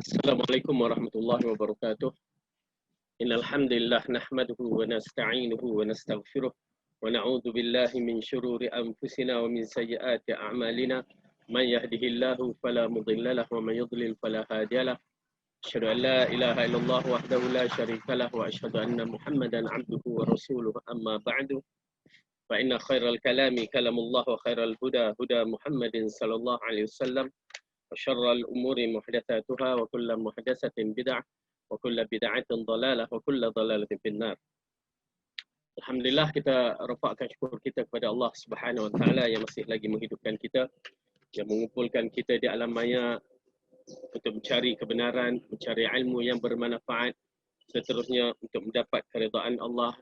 Assalamualaikum warahmatullahi wabarakatuh. Innal hamdalillah nahmaduhu wa nasta'inuhu wa nastaghfiruh wa na'udzu billahi min shururi anfusina wa min sayyiati a'malina. Man yahdihillahu fala mudilla lahu wa man yudlil fala hadiya lahu. Asyhadu an la ilaha illallah wahdahu la syarika lahu wa asyhadu anna Muhammadan 'abduhu wa rasuluhu. Amma ba'du. Fa inna khairal kalami kalamullah wa khairal huda huda Muhammadin sallallahu alaihi wasallam. وشر الأمور محدثاتها وكل محدثة بدعة وكل بدعة ضلالة وكل ضلالة في النار. Alhamdulillah, kita rafakkan syukur kita kepada Allah Subhanahu wa taala yang masih lagi menghidupkan kita, yang mengumpulkan kita di alam maya untuk mencari kebenaran, mencari ilmu yang bermanfaat, seterusnya untuk mendapat keridaan Allah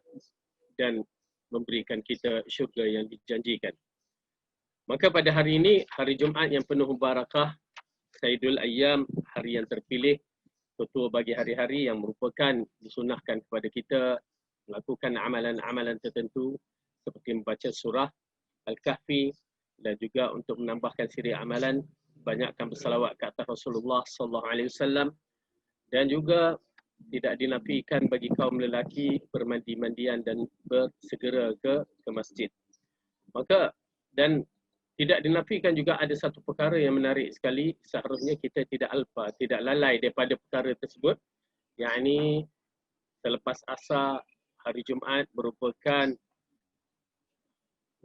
dan memberikan kita syurga yang dijanjikan. Maka pada hari ini, hari Jumaat yang penuh barakah, Sayyidul Ayyam, hari yang terpilih, ketua bagi hari-hari yang merupakan disunahkan kepada kita melakukan amalan-amalan tertentu seperti membaca surah Al-Kahfi dan juga untuk menambahkan siri amalan, banyakkan bersalawat ke atas Rasulullah sallallahu alaihi wasallam, dan juga tidak dinafikan bagi kaum lelaki bermandi-mandian dan bersegera ke masjid. Maka dan tidak dinafikan juga ada satu perkara yang menarik sekali, seharusnya kita tidak alpa, tidak lalai daripada perkara tersebut, yakni selepas asar hari Jumaat merupakan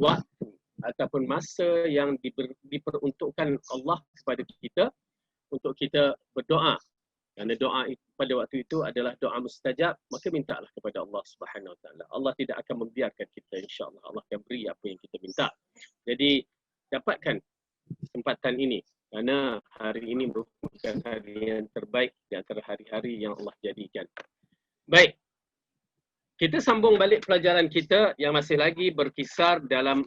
waktu ataupun masa yang diperuntukkan Allah kepada kita untuk kita berdoa. Kerana doa pada waktu itu adalah doa mustajab, maka mintalah kepada Allah Subhanahu Wa Taala. Allah tidak akan membiarkan kita, insya-Allah. Allah akan beri apa yang kita minta. Jadi dapatkan kesempatan ini kerana hari ini merupakan hari yang terbaik di antara hari-hari yang Allah jadikan. Baik, kita sambung balik pelajaran kita yang masih lagi berkisar dalam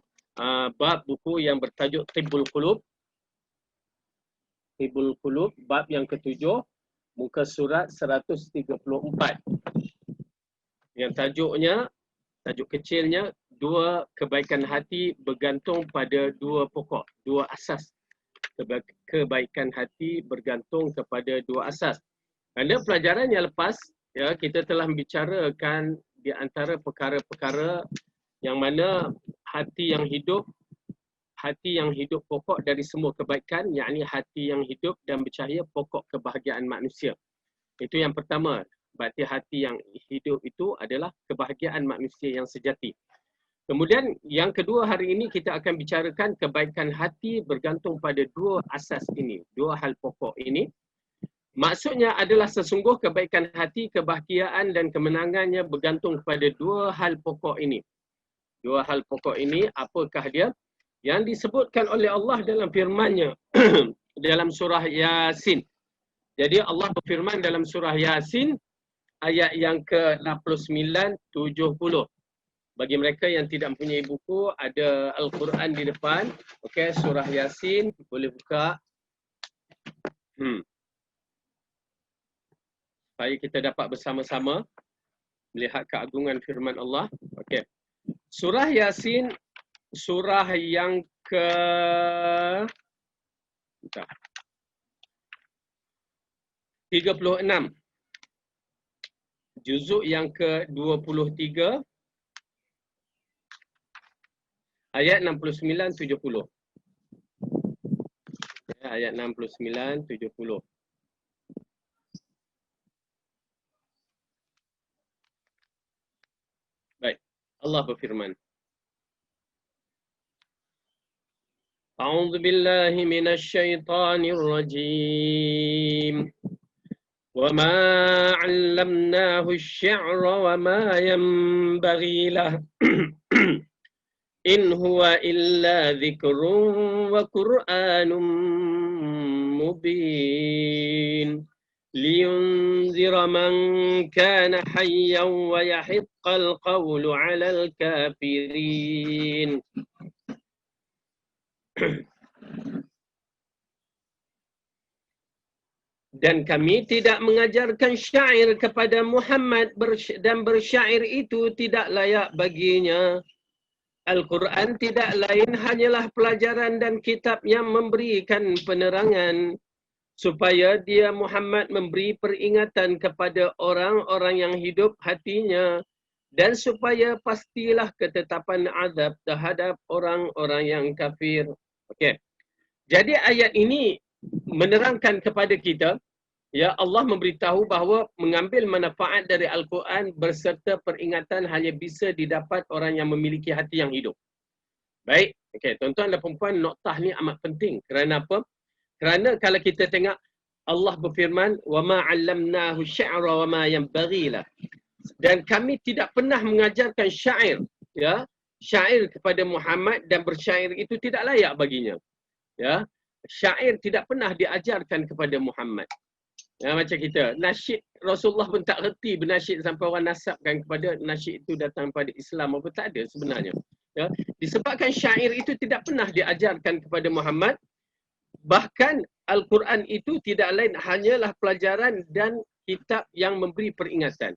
bab buku yang bertajuk Tibbul Qulub. Tibbul Qulub, bab yang ke-7, muka surat 134. Yang tajuk kecilnya, dua kebaikan hati bergantung pada dua pokok, dua asas. Kebaikan hati bergantung kepada dua asas. Kerana pelajaran yang lepas, ya, kita telah membicarakan di antara perkara-perkara yang mana hati yang hidup pokok dari semua kebaikan, yakni hati yang hidup dan bercahaya pokok kebahagiaan manusia. Itu yang pertama. Berarti hati yang hidup itu adalah kebahagiaan manusia yang sejati. Kemudian yang kedua hari ini kita akan bicarakan kebaikan hati bergantung pada dua asas ini, dua hal pokok ini. Maksudnya adalah sesungguh kebaikan hati, kebahagiaan dan kemenangannya bergantung kepada dua hal pokok ini. Dua hal pokok ini, apakah dia? Yang disebutkan oleh Allah dalam firman-Nya dalam surah Yasin. Jadi Allah berfirman dalam surah Yasin ayat yang ke-69, 70. Bagi mereka yang tidak mempunyai buku, ada Al-Quran di depan. Okey, surah Yasin, boleh buka. Supaya kita dapat bersama-sama melihat keagungan firman Allah. Okey. Surah Yasin, surah yang ke 36. Juzuk yang ke-23, ayat 69-70. Ayat 69-70. Baik, Allah berfirman. A'udzu billahi minasy syaithanir rajim. وَمَا عَلَّمْنَاهُ الشِّعْرَ وَمَا يَنبَغِي لَهُ إِنْ هُوَ إِلَّا ذِكْرٌ وَقُرْآنٌ مُبِينٌ لِيُنذِرَ مَنْ كَانَ حَيًّا وَيَحِقَّ الْقَوْلُ عَلَى الْكَافِرِينَ. Dan kami tidak mengajarkan syair kepada Muhammad dan bersyair itu tidak layak baginya. Al-Quran tidak lain hanyalah pelajaran dan kitab yang memberikan penerangan. supaya dia Muhammad memberi peringatan kepada orang-orang yang hidup hatinya, dan supaya pastilah ketetapan azab terhadap orang-orang yang kafir. Okey. Jadi ayat ini menerangkan kepada kita, ya, Allah memberitahu bahawa mengambil manfaat dari Al-Quran berserta peringatan hanya bisa didapat orang yang memiliki hati yang hidup. Baik, okey, tuan-tuan dan puan-puan, noktah ni amat penting. Kerana apa? Kerana kalau kita tengok Allah berfirman, "Wa ma 'allamnahu syi'ra wa ma yanbaghi lah." Dan kami tidak pernah mengajarkan syair, ya, syair kepada Muhammad, dan bersyair itu tidak layak baginya. Ya, syair tidak pernah diajarkan kepada Muhammad. Ya, macam kita, nasyid Rasulullah pun tak reti bernasyid sampai orang nasabkan kepada nasyid itu datang pada Islam apa, tak ada sebenarnya. Ya, disebabkan syair itu tidak pernah diajarkan kepada Muhammad. Bahkan Al-Quran itu tidak lain hanyalah pelajaran dan kitab yang memberi peringatan.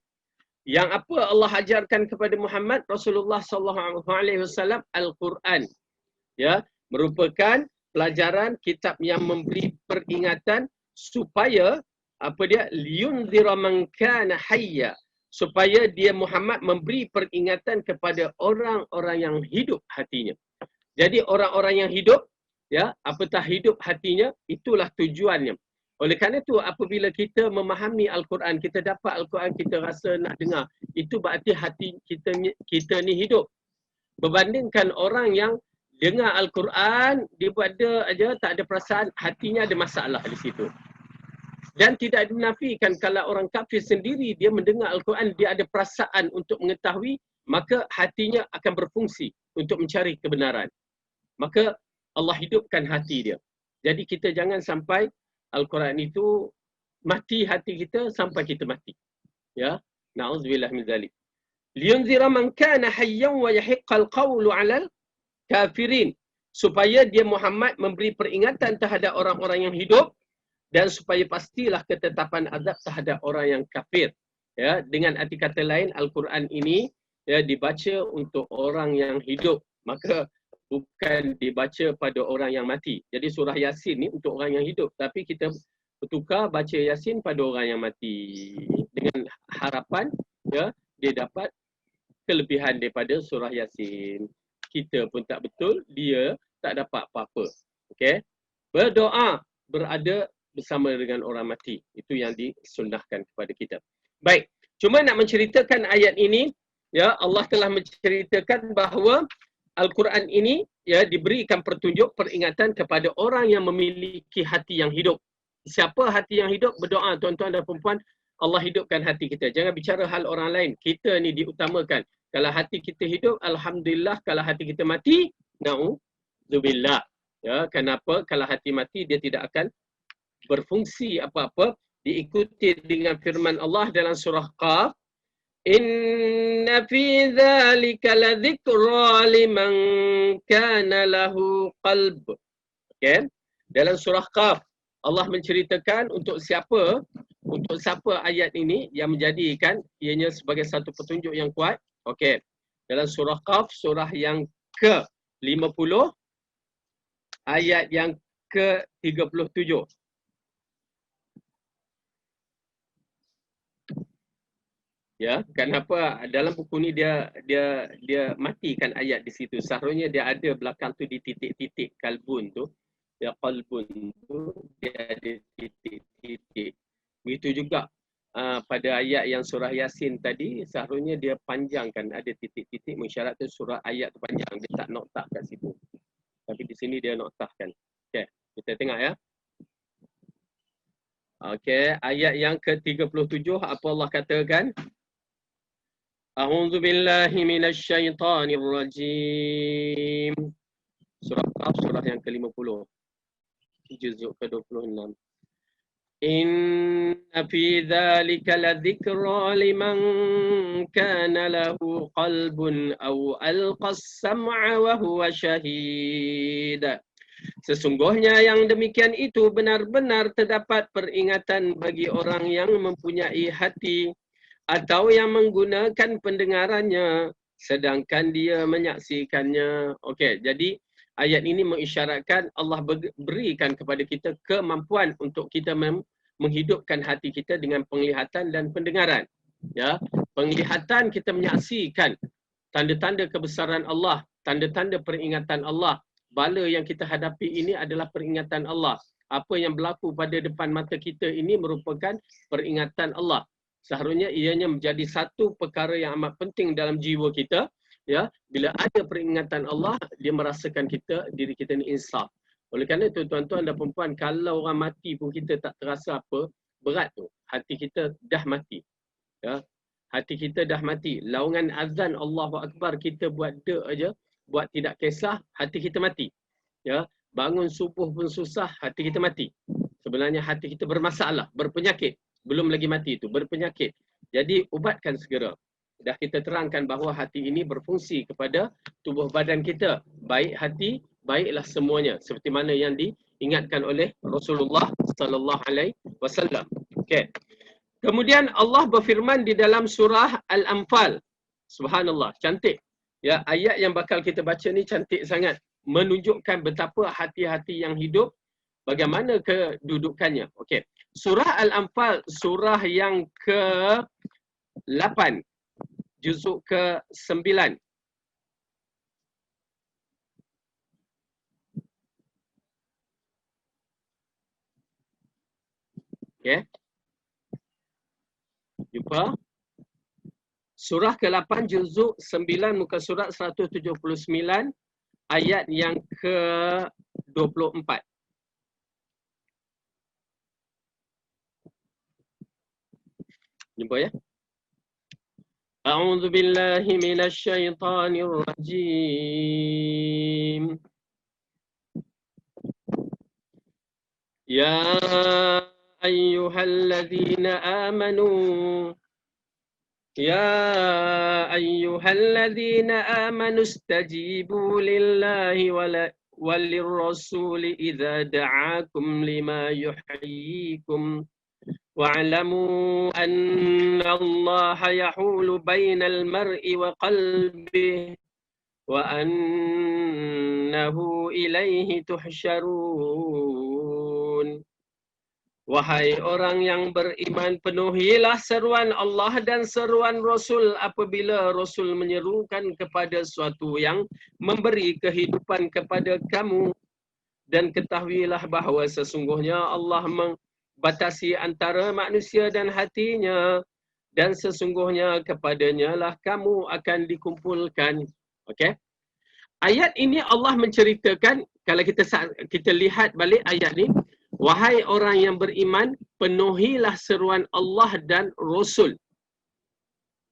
Yang apa Allah ajarkan kepada Muhammad Rasulullah sallallahu alaihi wasallam, Al-Quran. Ya, merupakan pelajaran kitab yang memberi peringatan supaya apa dia, liyunzira man kana hayya, supaya dia Muhammad memberi peringatan kepada orang-orang yang hidup hatinya. Jadi orang-orang yang hidup, ya, apatah hidup hatinya, itulah tujuannya. Oleh kerana itu apabila kita memahami Al-Quran, kita dapat Al-Quran, kita rasa nak dengar, itu berarti hati kita ni hidup. Berbandingkan orang yang dengar Al-Quran, dia buat ada aja, tak ada perasaan, hatinya ada masalah di situ. Dan tidak dinafikan kalau orang kafir sendiri dia mendengar Al-Quran, dia ada perasaan untuk mengetahui, maka hatinya akan berfungsi untuk mencari kebenaran. Maka Allah hidupkan hati dia. Jadi kita jangan sampai Al-Quran itu mati hati kita sampai kita mati. Ya, na'udzubillah min dzalik. Liyunzira man kana hayyan wa yahiqqal qawlu 'alal kafirin, supaya dia Muhammad memberi peringatan terhadap orang-orang yang hidup, dan supaya pastilah ketetapan azab terhadap orang yang kafir. Ya, dengan arti kata lain, Al-Quran ini, ya, dibaca untuk orang yang hidup, maka bukan dibaca pada orang yang mati. Jadi surah Yasin ni untuk orang yang hidup, tapi kita bertukar baca Yasin pada orang yang mati dengan harapan, ya, dia dapat kelebihan daripada surah Yasin. Kita pun tak betul, dia tak dapat apa-apa. Okey. Berdoa berada bersama dengan orang mati. Itu yang disunnahkan kepada kita. Baik. Cuma nak menceritakan ayat ini, ya, Allah telah menceritakan bahawa Al-Quran ini, ya, diberikan petunjuk peringatan kepada orang yang memiliki hati yang hidup. Siapa hati yang hidup? Berdoa, tuan-tuan dan puan-puan, Allah hidupkan hati kita. Jangan bicara hal orang lain. Kita ni diutamakan. Kalau hati kita hidup, alhamdulillah. Kalau hati kita mati, na'udzubillah. Ya, kenapa? Kalau hati mati, dia tidak akan berfungsi apa-apa. Diikuti dengan firman Allah dalam surah Qaf, "Inna fi dzalika ladzikra liman kana lahu qalb." Okey. Dalam surah Qaf, Allah menceritakan untuk siapa ayat ini yang menjadikan ianya sebagai satu petunjuk yang kuat. Okey. Dalam surah Qaf, surah yang ke-50, ayat yang ke-37. Ya, kenapa dalam buku ni dia matikan ayat di situ. Seharusnya dia ada belakang tu di titik-titik kalbun tu. Ya, qalbun tu dia ada titik-titik. Begitu juga pada ayat yang surah Yasin tadi, seharusnya dia panjangkan, ada titik-titik mensyaratkan surah ayat tu panjang. Dia tak noktah kat situ. Tapi di sini dia noktahkan. Okey, kita tengok ya. Okey, ayat yang ke-37 apa Allah katakan? A'udzu billahi minasyaitonir rajim. Surah Qaf, surah yang ke-50. Juzuk ke-26. Inna fi dzalika ladzikra liman kana lahu qalbun aw alqas sam'a wa huwa shahid. Sesungguhnya yang demikian itu benar-benar terdapat peringatan bagi orang yang mempunyai hati atau yang menggunakan pendengarannya sedangkan dia menyaksikannya. Okey, jadi ayat ini mengisyaratkan Allah berikan kepada kita kemampuan untuk kita menghidupkan hati kita dengan penglihatan dan pendengaran. Ya, penglihatan kita menyaksikan tanda-tanda kebesaran Allah, tanda-tanda peringatan Allah. Bala yang kita hadapi ini adalah peringatan Allah. Apa yang berlaku pada depan mata kita ini merupakan peringatan Allah. Seharusnya ianya menjadi satu perkara yang amat penting dalam jiwa kita. Ya, bila ada peringatan Allah, dia merasakan diri kita ni insaf. Oleh kerana itu tuan-tuan dan perempuan, kalau orang mati pun kita tak terasa apa, berat tu. Hati kita dah mati. Ya, hati kita dah mati. Laungan azan Allahu Akbar kita buat dek aja, buat tidak kisah, hati kita mati. Ya, bangun subuh pun susah, hati kita mati. Sebenarnya hati kita bermasalah, berpenyakit. Belum lagi mati itu, berpenyakit. Jadi ubatkan segera. Dah kita terangkan bahawa hati ini berfungsi kepada tubuh badan kita. Baik hati, baiklah semuanya. Seperti mana yang diingatkan oleh Rasulullah sallallahu alaihi wasallam. Okey. Kemudian Allah berfirman di dalam surah Al-Anfal. Subhanallah, cantik. Ya, ayat yang bakal kita baca ni cantik sangat. Menunjukkan betapa hati-hati yang hidup, bagaimana kedudukannya. Okey. Surah Al-Anfal, surah yang ke-8. Juzuk ke-9. Okey. Jumpa. Surah ke-8 juzuk 9 muka surat 179 ayat yang ke-24. Jumpa ya. A'udzu billahi minasy syaithanir rajim. Ya ayyuhalladzina amanu يا أيها الذين آمنوا استجيبوا لله وللرسول إذا دعاكم لما يحييكم واعلموا أن الله يحول بين المرء وقلبه وأنه إليه تحشرون. Wahai orang yang beriman, penuhilah seruan Allah dan seruan Rasul apabila Rasul menyerukan kepada suatu yang memberi kehidupan kepada kamu. Dan ketahuilah bahawa sesungguhnya Allah membatasi antara manusia dan hatinya. Dan sesungguhnya kepadanya lah kamu akan dikumpulkan. Okey. Ayat ini Allah menceritakan, kalau kita lihat balik ayat ni, wahai orang yang beriman, penuhilah seruan Allah dan Rasul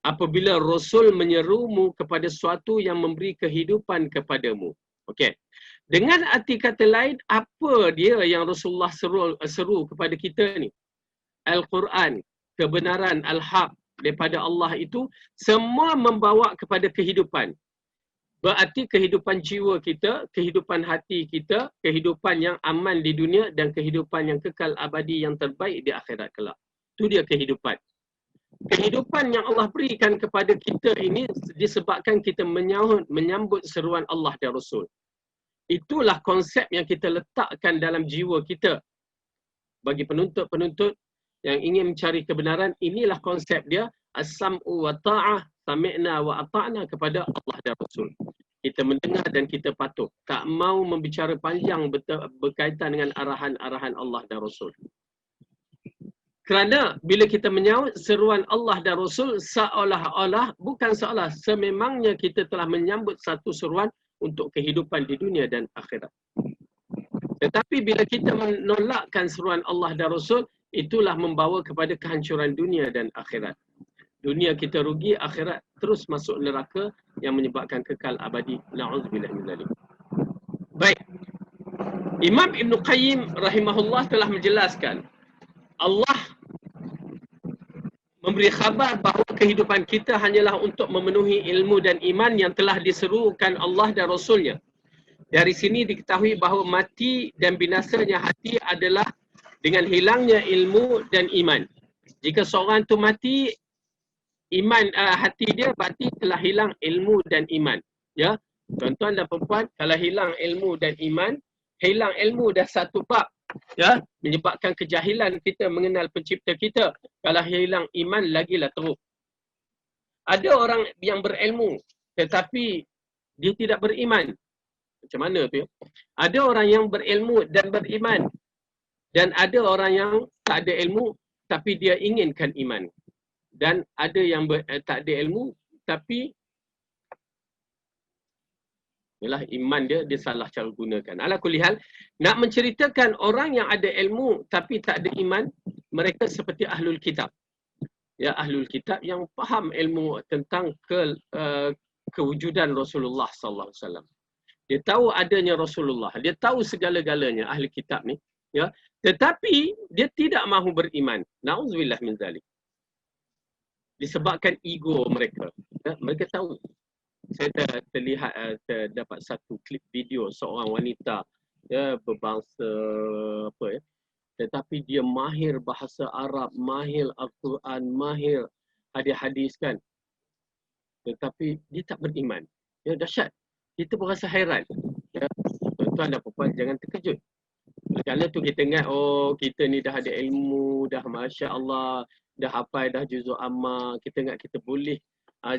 apabila Rasul menyerumu kepada suatu yang memberi kehidupan kepadamu. Okey. Dengan arti kata lain, apa dia yang Rasulullah seru kepada kita ni? Al-Quran, kebenaran, Al-Haq daripada Allah itu semua membawa kepada kehidupan. Berarti kehidupan jiwa kita, kehidupan hati kita, kehidupan yang aman di dunia dan kehidupan yang kekal abadi yang terbaik di akhirat kelak. Itu dia kehidupan. Kehidupan yang Allah berikan kepada kita ini disebabkan kita menyambut seruan Allah dan Rasul. Itulah konsep yang kita letakkan dalam jiwa kita. Bagi penuntut-penuntut yang ingin mencari kebenaran, inilah konsep dia. As-sam'u wa ta'ah, sami'na wa ata'na kepada Allah dan Rasul. Kita mendengar dan kita patuh. Tak mau membicara panjang berkaitan dengan arahan-arahan Allah dan Rasul. Kerana bila kita menyahut seruan Allah dan Rasul, seolah-olah, bukan seolah, sememangnya kita telah menyambut satu seruan untuk kehidupan di dunia dan akhirat. Tetapi bila kita menolakkan seruan Allah dan Rasul, itulah membawa kepada kehancuran dunia dan akhirat. Dunia kita rugi, akhirat terus masuk neraka yang menyebabkan kekal abadi. Na'udzubillah min dzalik. Baik. Imam Ibn Qayyim rahimahullah telah menjelaskan, Allah memberi khabar bahawa kehidupan kita hanyalah untuk memenuhi ilmu dan iman yang telah diserukan Allah dan Rasulnya. Dari sini diketahui bahawa mati dan binasanya hati adalah dengan hilangnya ilmu dan iman. Jika seorang tu mati, hati dia berarti telah hilang ilmu dan iman. Ya, Tuan-tuan dan perempuan, kalau hilang ilmu dan iman, hilang ilmu dah satu bab, ya, menyebabkan kejahilan kita mengenal pencipta kita. Kalau hilang iman, lagilah teruk. Ada orang yang berilmu tetapi dia tidak beriman. Macam mana tu? Ada orang yang berilmu dan beriman, dan ada orang yang tak ada ilmu tapi dia inginkan iman. Dan ada yang tak ada ilmu tapi ialah iman dia salah cara gunakan. Ala kulli hal, nak menceritakan orang yang ada ilmu tapi tak ada iman, mereka seperti ahlul kitab. Ya, ahlul kitab yang faham ilmu tentang kewujudan Rasulullah sallallahu alaihi wasallam. Dia tahu adanya Rasulullah, dia tahu segala-galanya ahli kitab ni, ya. Tetapi dia tidak mahu beriman. Nauzubillah min zalik. Disebabkan ego mereka. Ya, mereka tahu. Saya terlihat dapat satu klip video seorang wanita, ya, berbangsa apa ya, tetapi dia mahir bahasa Arab, mahir Al-Quran, mahir hadis-hadis kan. Tetapi dia tak beriman. Ya, dahsyat. Kita pun rasa hairan. Ya, tuan-tuan dan puan jangan terkejut. Kerana tu kita ingat, oh kita ni dah ada ilmu, dah Masya Allah, dah hafal, dah juzuk amma. Kita ingat kita boleh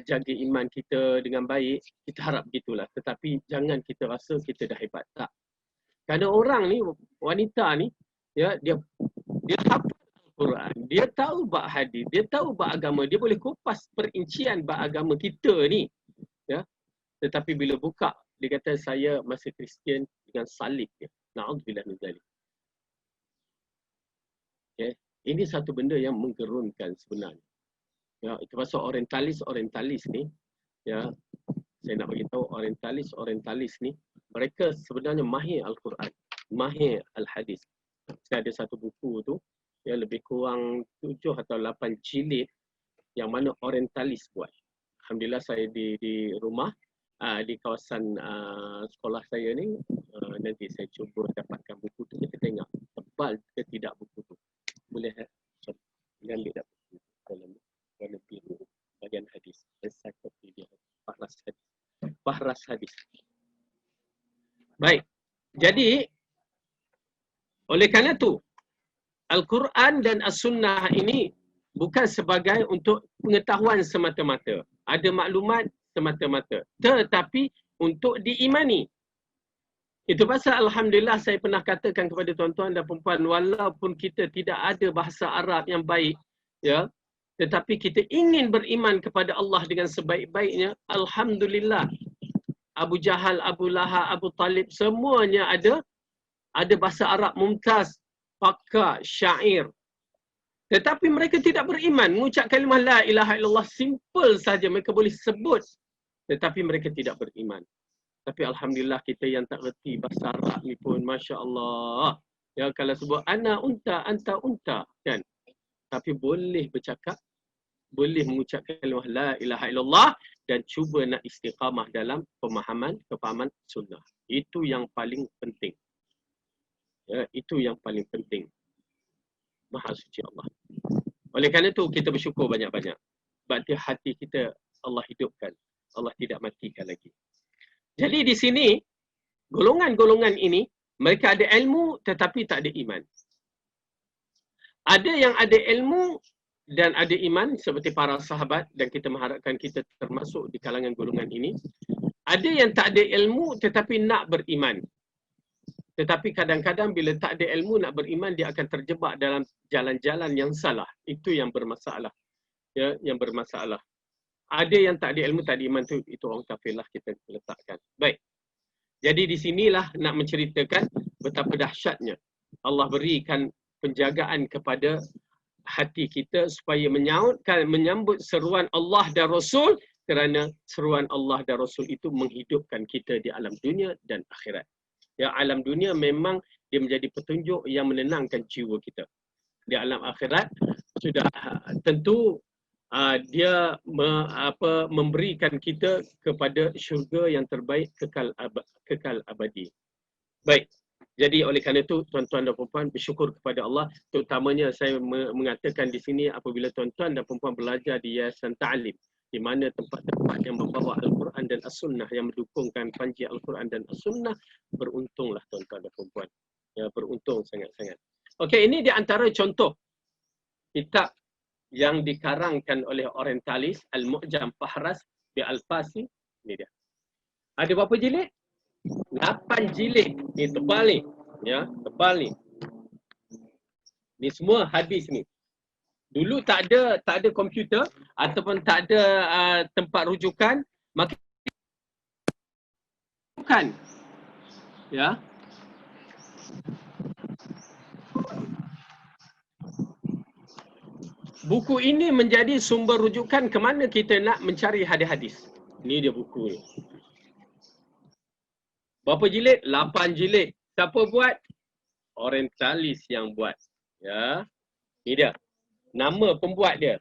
jaga iman kita dengan baik. Kita harap begitulah. Tetapi jangan kita rasa kita dah hebat. Tak. Kerana orang ni, wanita ni, ya, dia hafal Al-Quran, dia tahu bab hadis, dia tahu bab agama, dia boleh kupas perincian bab agama kita ni, ya. Tetapi bila buka, dia kata saya masih Kristian dengan salib dia. Na'udzubillah min zalik. Okay. Ini satu benda yang menggerunkan sebenarnya. Ya, itu pasal orientalis ni, ya, saya nak bagi tahu orientalis ni, mereka sebenarnya mahir Al-Quran, mahir Al-Hadis. Saya ada satu buku tu, ya, lebih kurang 7 atau 8 jilid yang mana orientalis buat. Alhamdulillah saya di rumah, di kawasan sekolah saya ni, nanti saya cuba dapatkan buku tu, kita tengok tebal ke tidak buku tu. Boleh ambil dah buku dalam warna biru bahagian hadis, encyclopedia Bahras Hadis. Baik. Jadi oleh kerana tu Al-Quran dan As-Sunnah ini bukan sebagai untuk pengetahuan semata-mata, ada maklumat semata-mata, tetapi untuk diimani. Itu pasal Alhamdulillah saya pernah katakan kepada tuan-tuan dan puan-puan, walaupun kita tidak ada bahasa Arab yang baik, ya, tetapi kita ingin beriman kepada Allah dengan sebaik-baiknya, Alhamdulillah. Abu Jahal, Abu Lahab, Abu Talib, semuanya ada bahasa Arab mumtaz, pakar, syair. Tetapi mereka tidak beriman. Mengucap kalimah la ilaha illallah simple saja mereka boleh sebut. Tetapi mereka tidak beriman. Tapi Alhamdulillah kita yang tak reti bahasa Arab ni pun Masya Allah. Ya, kalau sebut ana unta, anta unta, kan? Tapi boleh bercakap, boleh mengucap kalimah la ilaha illallah dan cuba nak istiqamah dalam kefahaman sunnah. Itu yang paling penting. Ya, itu yang paling penting. Maha suci Allah. Oleh kerana itu kita bersyukur banyak-banyak. Sebab hati kita Allah hidupkan. Allah tidak matikan lagi. Jadi di sini, golongan-golongan ini, mereka ada ilmu tetapi tak ada iman. Ada yang ada ilmu dan ada iman seperti para sahabat, dan kita mengharapkan kita termasuk di kalangan golongan ini. Ada yang tak ada ilmu tetapi nak beriman. Tetapi kadang-kadang bila tak ada ilmu nak beriman, dia akan terjebak dalam jalan-jalan yang salah. Itu yang bermasalah. Ya, yang bermasalah. Ada yang tak ada ilmu, tak ada iman tu, itu orang kafir lah kita letakkan. Baik. Jadi di sinilah nak menceritakan betapa dahsyatnya Allah berikan penjagaan kepada hati kita supaya menyambut seruan Allah dan Rasul, kerana seruan Allah dan Rasul itu menghidupkan kita di alam dunia dan akhirat. Ya, alam dunia memang dia menjadi petunjuk yang menenangkan jiwa kita. Di alam akhirat sudah tentu dia memberikan kita kepada syurga yang terbaik, kekal abadi. Baik. Jadi oleh kerana itu tuan-tuan dan puan-puan bersyukur kepada Allah, terutamanya saya mengatakan di sini apabila tuan-tuan dan puan-puan belajar di Yayasan Ta'lim. di mana tempat-tempat yang membawa Al-Quran dan As-Sunnah, yang mendukungkan panji Al-Quran dan As-Sunnah, beruntunglah tuan-tuan dan perempuan. Ya, beruntung sangat-sangat. Okey, ini di antara contoh kitab yang dikarangkan oleh orientalis, Al-Mu'jam Fahras bi Al-Fasi. Ini dia. Ada berapa jilid? 8 jilid. Ni tebal ni. Ya, tebal ni. Ni semua hadis ni. Dulu tak ada komputer ataupun tak ada tempat rujukan, maka bukan. Ya. Buku ini menjadi sumber rujukan ke mana kita nak mencari hadis-hadis. Ni dia buku ni. Berapa jilid? 8 jilid. Siapa buat? Orientalis yang buat. Ya. Ni dia. Nama pembuat dia.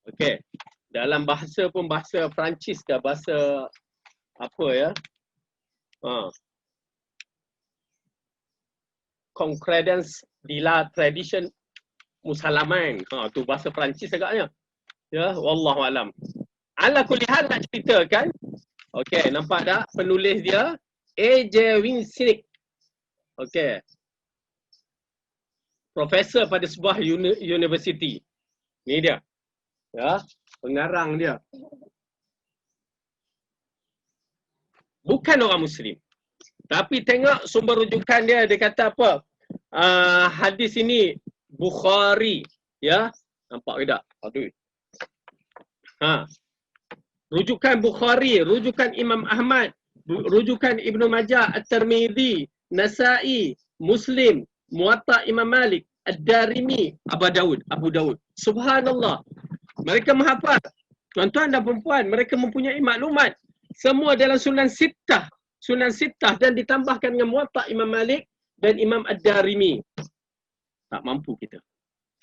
Okey. Dalam bahasa pun bahasa Perancis ke bahasa apa ya? Concordance de la Tradition Musalaman. Tu bahasa Perancis agaknya. Ya, wallahu alam. Ala kulli hal nak ceritakan. Okey, nampak tak penulis dia? A.J. Winsnick. Okey. Profesor pada sebuah universiti. Ni dia. Ya, pengarang dia. Bukan orang Muslim. Tapi tengok sumber rujukan dia, dia kata apa? Hadis ini Bukhari, ya. Nampak ke tak? Aduh. Rujukan Bukhari, rujukan Imam Ahmad, rujukan Ibnu Majah, At-Tirmidzi, Nasa'i, Muslim, Muwatta Imam Malik, Ad-Darimi, Abu Daud. Subhanallah. Mereka menghafal. Tuan-tuan dan perempuan, mereka mempunyai maklumat. Semua dalam Sunan Sittah dan ditambahkan dengan Muwatta Imam Malik dan Imam Ad-Darimi. Tak mampu kita.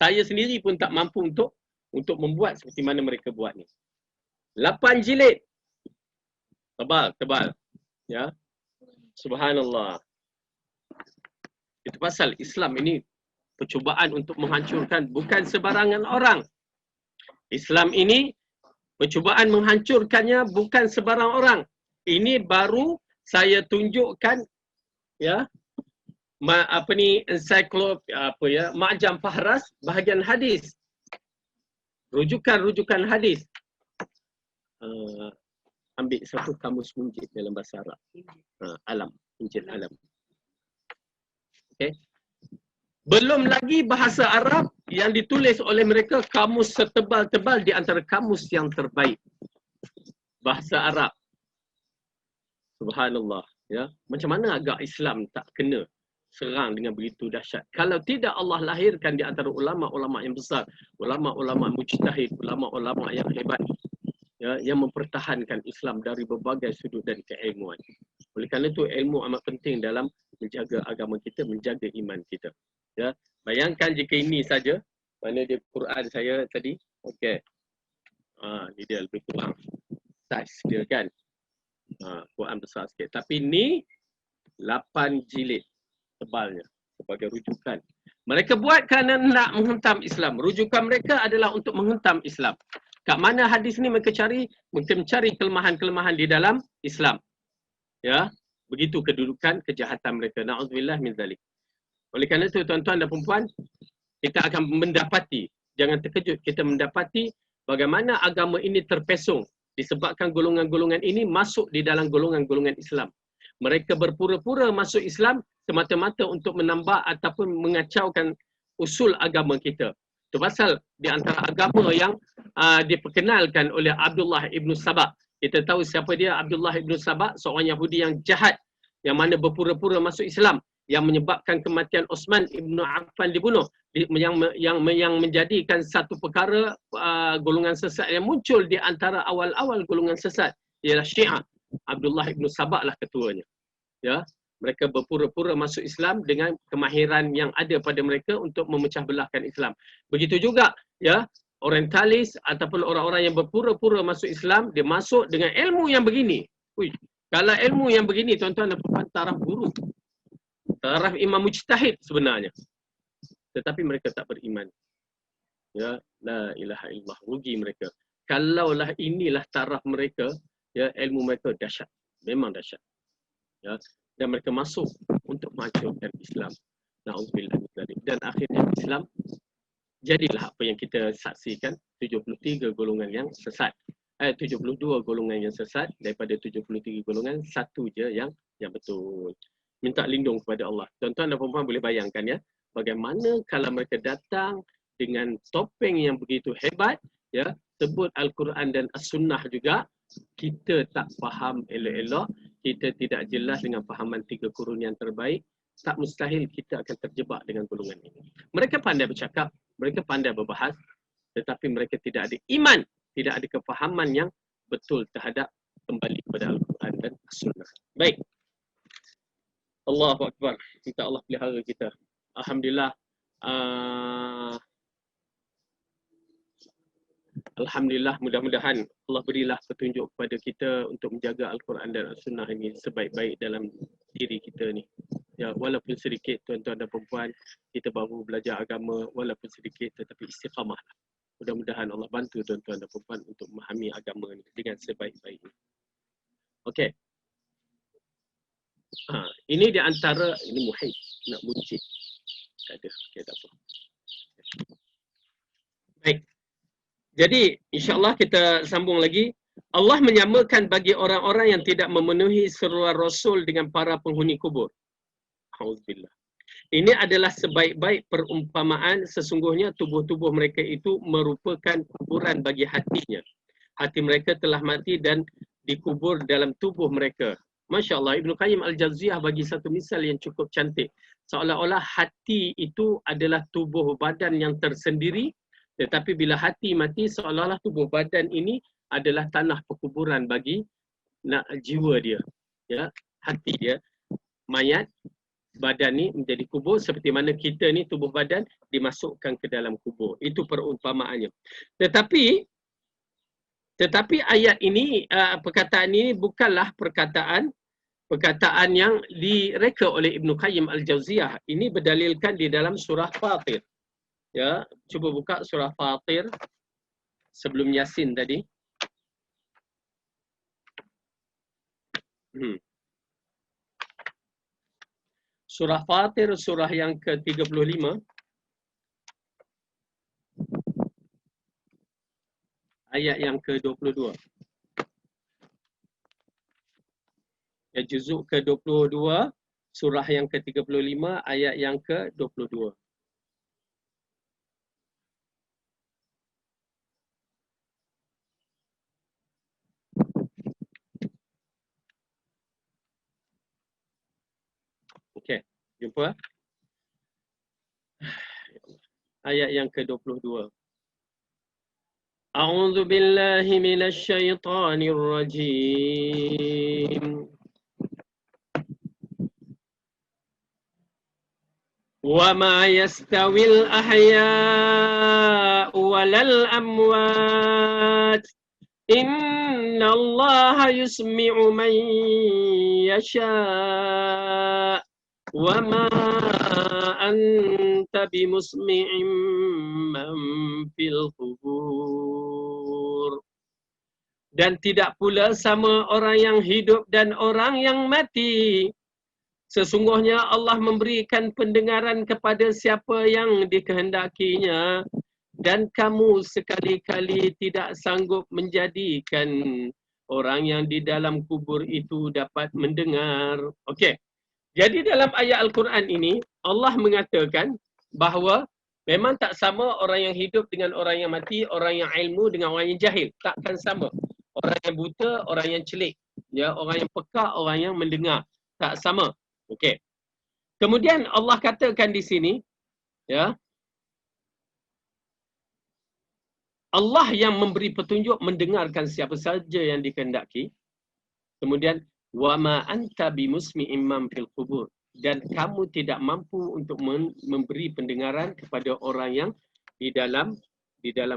Saya sendiri pun tak mampu untuk membuat seperti mana mereka buat ni. 8 jilid. Tebal. Ya. Subhanallah. Itu pasal Islam ini percubaan untuk menghancurkan bukan sebarangan orang. Islam ini percubaan menghancurkannya bukan sebarang orang. Ini baru saya tunjukkan, ya, ensiklopedia Mu'jam Fahras bahagian hadis. Rujukan hadis. Ambil satu kamus Munjid dalam bahasa Arab. Alam, Munjid Alam. Okey. Belum lagi bahasa Arab yang ditulis oleh mereka kamus setebal-tebal di antara kamus yang terbaik. Bahasa Arab. Subhanallah, ya. Macam mana agak Islam tak kena serang dengan begitu dahsyat? Kalau tidak Allah lahirkan di antara ulama-ulama yang besar, ulama-ulama mujtahid, ulama-ulama yang hebat, ya, yang mempertahankan Islam dari berbagai sudut dan keilmuan. Oleh kerana itu ilmu amat penting dalam menjaga agama kita, menjaga iman kita. Ya, bayangkan jika ini saja, mana dia Quran saya tadi? Okey. Ni dia lebih kurang saiz dia kan. Quran besar sikit. Tapi ni 8 jilid tebalnya sebagai rujukan. Mereka buat kerana nak menghentam Islam. Rujukan mereka adalah untuk menghentam Islam. Kat mana hadis ni mereka mencari kelemahan-kelemahan di dalam Islam. Ya, begitu kedudukan kejahatan mereka. Na'udzubillah min zalik. Oleh kerana itu tuan-tuan dan perempuan, kita akan mendapati, jangan terkejut, kita mendapati bagaimana agama ini terpesong disebabkan golongan-golongan ini masuk di dalam golongan-golongan Islam. Mereka berpura-pura masuk Islam semata-mata untuk menambah ataupun mengacaukan usul agama kita. Itu pasal di antara agama yang diperkenalkan oleh Abdullah ibn Saba. Kita tahu siapa dia Abdullah ibn Saba, seorang Yahudi yang jahat, yang mana berpura-pura masuk Islam, yang menyebabkan kematian Osman ibn Affan dibunuh, yang menjadikan satu perkara golongan sesat yang muncul di antara awal-awal golongan sesat ialah Syiah. Abdullah ibn Saba lah ketuanya. Ya, mereka berpura-pura masuk Islam dengan kemahiran yang ada pada mereka untuk memecah belahkan Islam. Begitu juga, ya, orientalis ataupun orang-orang yang berpura-pura masuk Islam, dia masuk dengan ilmu yang begini. Kalau ilmu yang begini, tuan-tuan dan puan, taraf guru, taraf imam mujtahid sebenarnya. Tetapi mereka tak beriman. Ya, La ilaha illallah. Rugi mereka. Kalaulah inilah taraf mereka, ya, ilmu mereka dahsyat. Memang dahsyat. Ya. Dan mereka masuk untuk menghancurkan Islam. Na'udzubillah min dzalik. Dan akhirnya Islam jadilah apa yang kita saksikan, 73 golongan yang sesat. 72 golongan yang sesat, daripada 73 golongan, satu je yang betul. Minta lindung kepada Allah. Tuan-tuan dan puan-puan boleh bayangkan, ya, bagaimana kalau mereka datang dengan topeng yang begitu hebat, ya, sebut Al-Quran dan As-Sunnah juga, kita tak faham elok-elok, kita tidak jelas dengan fahaman 3 kurun yang terbaik, tak mustahil kita akan terjebak dengan golongan ini. Mereka pandai bercakap, mereka pandai berbahas, tetapi mereka tidak ada iman, tidak ada kefahaman yang betul terhadap kembali kepada Al-Quran dan As-Sunnah. Baik. Allahu Akbar. Minta Allah pelihara kita. Alhamdulillah. Alhamdulillah, mudah-mudahan Allah berilah petunjuk kepada kita untuk menjaga Al-Quran dan As-Sunnah ini sebaik-baik dalam diri kita ni. Ya, walaupun sedikit tuan-tuan dan perempuan, kita baru belajar agama, walaupun sedikit tetapi istiqamah. Mudah-mudahan Allah bantu tuan-tuan dan perempuan untuk memahami agama ini dengan sebaik-baiknya. Okey. Ini di antara, ini Muhaid nak muncik. Tak ada. Okey, tak apa. Baik. Jadi, insya-Allah kita sambung lagi. Allah menyamakan bagi orang-orang yang tidak memenuhi seruan Rasul dengan para penghuni kubur. Auzubillah. Ini adalah sebaik-baik perumpamaan, sesungguhnya tubuh-tubuh mereka itu merupakan kuburan bagi hatinya. Hati mereka telah mati dan dikubur dalam tubuh mereka. Masya Allah, Ibnu Qayyim Al-Jauziyah bagi satu misal yang cukup cantik. Seolah-olah hati itu adalah tubuh badan yang tersendiri, tetapi bila hati mati, seolah-olah tubuh badan ini adalah tanah perkuburan bagi jiwa dia. Ya, hati dia, mayat, badan ni menjadi kubur, seperti mana kita ni tubuh badan dimasukkan ke dalam kubur. Itu perumpamaannya. Tetapi ayat ini, perkataan ini bukanlah perkataan yang direka oleh Ibnu Qayyim Al-Jauziyah. Ini berdalilkan di dalam surah Fatir. Ya, cuba buka surah Fatir sebelum Yasin tadi. Surah Fatir, surah yang ke-35. Ayat yang ke-22. Ya, juzuk ke-22, surah yang ke-35, ayat yang ke-22. Okey, jumpa. Ayat yang ke-22. A'udzu billahi minasy syaithanir rajim. Wa ma yastawil ahya'u walal amwat. Inna Allah yusmi'u man yasha' wa ma anta bimusmi'in man fil qubur. Dan tidak pula sama orang yang hidup dan orang yang mati. Sesungguhnya Allah memberikan pendengaran kepada siapa yang dikehendakinya, dan kamu sekali-kali tidak sanggup menjadikan orang yang di dalam kubur itu dapat mendengar. Okey. Jadi dalam ayat Al-Quran ini, Allah mengatakan bahawa memang tak sama orang yang hidup dengan orang yang mati, orang yang ilmu dengan orang yang jahil. Takkan sama. Orang yang buta, orang yang celik. Ya, orang yang peka, orang yang mendengar. Tak sama. Okey. Kemudian Allah katakan di sini, ya, Allah yang memberi petunjuk mendengarkan siapa saja yang dikehendaki. Kemudian wa ma anta bimusmi'in man fil qubur, dan kamu tidak mampu untuk memberi pendengaran kepada orang yang di dalam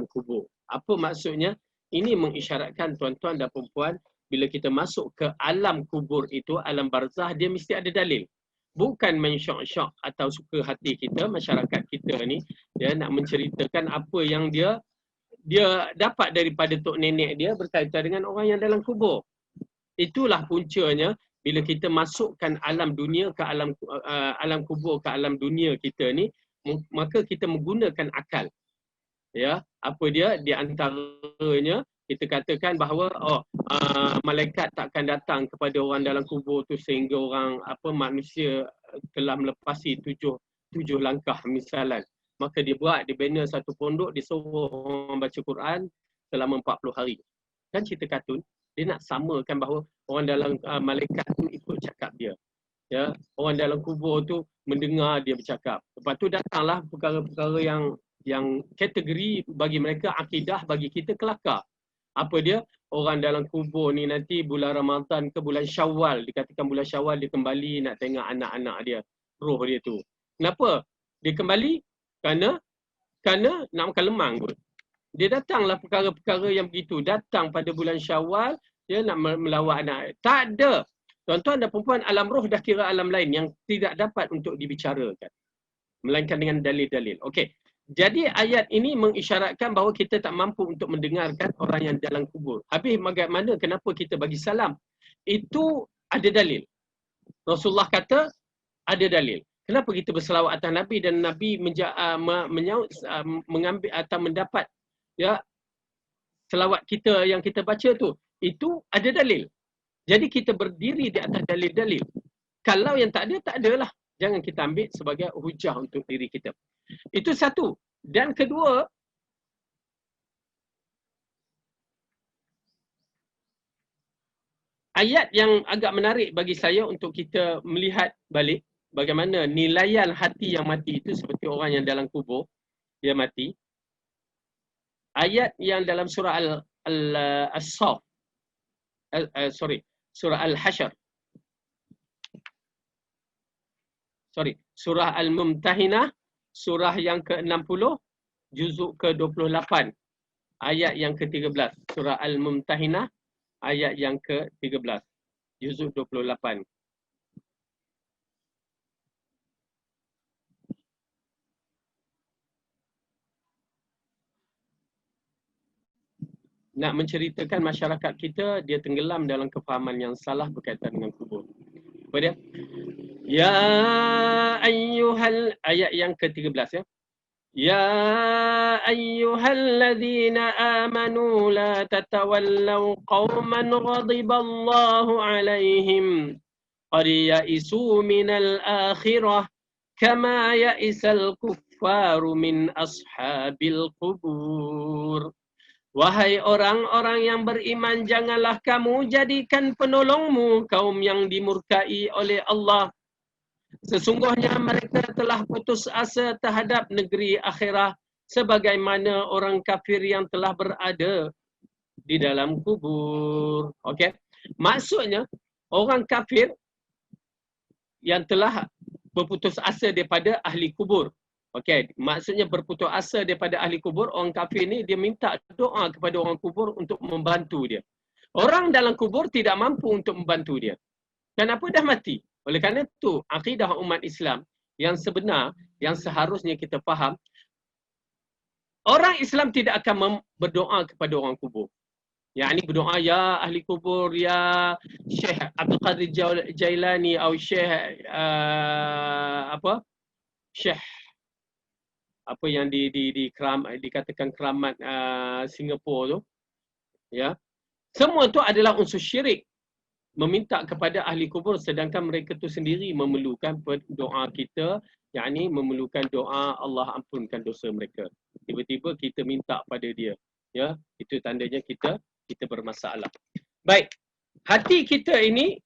kubur. Apa maksudnya? Ini mengisyaratkan tuan-tuan dan puan-puan, bila kita masuk ke alam kubur itu, alam barzah, dia mesti ada dalil. Bukan mensyok-syok atau suka hati kita, masyarakat kita ni, dia nak menceritakan apa yang dia dia dapat daripada tok nenek dia berkaitan dengan orang yang dalam kubur. Itulah puncanya bila kita masukkan alam dunia ke alam alam kubur ke alam dunia kita ni, maka kita menggunakan akal. Ya, apa dia? Di antaranya kita katakan bahawa malaikat takkan datang kepada orang dalam kubur tu sehingga orang manusia telah melepasi tujuh langkah misalan. Maka dia bina satu pondok, dia suruh orang baca Quran selama 40 hari. Kan cerita kartun, dia nak samakan bahawa orang dalam malaikat tu ikut cakap dia. Ya, orang dalam kubur tu mendengar dia bercakap. Lepas tu datanglah perkara-perkara yang kategori bagi mereka akidah, bagi kita kelakar. Apa dia? Orang dalam kubur ni nanti bulan Ramadan ke bulan Syawal, dikatakan bulan Syawal dia kembali nak tengok anak-anak dia, roh dia tu. Kenapa dia kembali? Kerana nak makan lemang kot. Dia datanglah perkara-perkara yang begitu. Datang pada bulan Syawal, dia nak melawat anak. Tak ada. Tuan-tuan dan perempuan, alam roh dah kira alam lain yang tidak dapat untuk dibicarakan. Melainkan dengan dalil-dalil. Okey. Jadi ayat ini mengisyaratkan bahawa kita tak mampu untuk mendengarkan orang yang dalam kubur. Habis bagaimana, kenapa kita bagi salam? Itu ada dalil. Rasulullah kata ada dalil. Kenapa kita berselawat atas Nabi dan Nabi mengambil atau mendapat ya selawat kita yang kita baca tu? Itu ada dalil. Jadi kita berdiri di atas dalil-dalil. Kalau yang tak ada, tak adalah. Jangan kita ambil sebagai hujah untuk diri kita. Itu satu. Dan kedua, ayat yang agak menarik bagi saya untuk kita melihat balik bagaimana nilaian hati yang mati itu seperti orang yang dalam kubur, dia mati. Ayat yang dalam surah As-Saff, surah Al-Hasyr. Surah Al-Mumtahinah, surah yang ke-60, juzuk ke-28, ayat yang ke-13. Surah Al-Mumtahinah, ayat yang ke-13, juzuk 28. Nak menceritakan masyarakat kita, dia tenggelam dalam kefahaman yang salah berkaitan dengan kubur. Apa dia? Ya ayyuhal, ayat yang ke-13 ya. Ya ayyuhalladzina amanu la tatawallaw qauman ghadiballahu alaihim qad ya'isu minal akhirah kama ya'isal kuffaru min ashabil qubur. Wahai orang-orang yang beriman, janganlah kamu jadikan penolongmu kaum yang dimurkai oleh Allah. Sesungguhnya mereka telah putus asa terhadap negeri akhirah sebagaimana orang kafir yang telah berada di dalam kubur. Okey. Maksudnya orang kafir yang telah berputus asa daripada ahli kubur. Okey, maksudnya berputus asa daripada ahli kubur, orang kafir ni dia minta doa kepada orang kubur untuk membantu dia. Orang dalam kubur tidak mampu untuk membantu dia. Kenapa? Dah mati. Oleh kerana itu, akidah umat Islam yang sebenar, yang seharusnya kita faham, orang Islam tidak akan berdoa kepada orang kubur. Yang ini berdoa, ya ahli kubur, ya Syekh Abdul Qadir Jailani atau Syekh Syekh apa yang dikatakan keramat Singapura tu, ya, semua tu adalah unsur syirik, meminta kepada ahli kubur sedangkan mereka tu sendiri memerlukan doa kita, yakni memerlukan doa Allah ampunkan dosa mereka. Tiba-tiba kita minta pada dia, ya, itu tandanya kita bermasalah. Baik, hati kita ini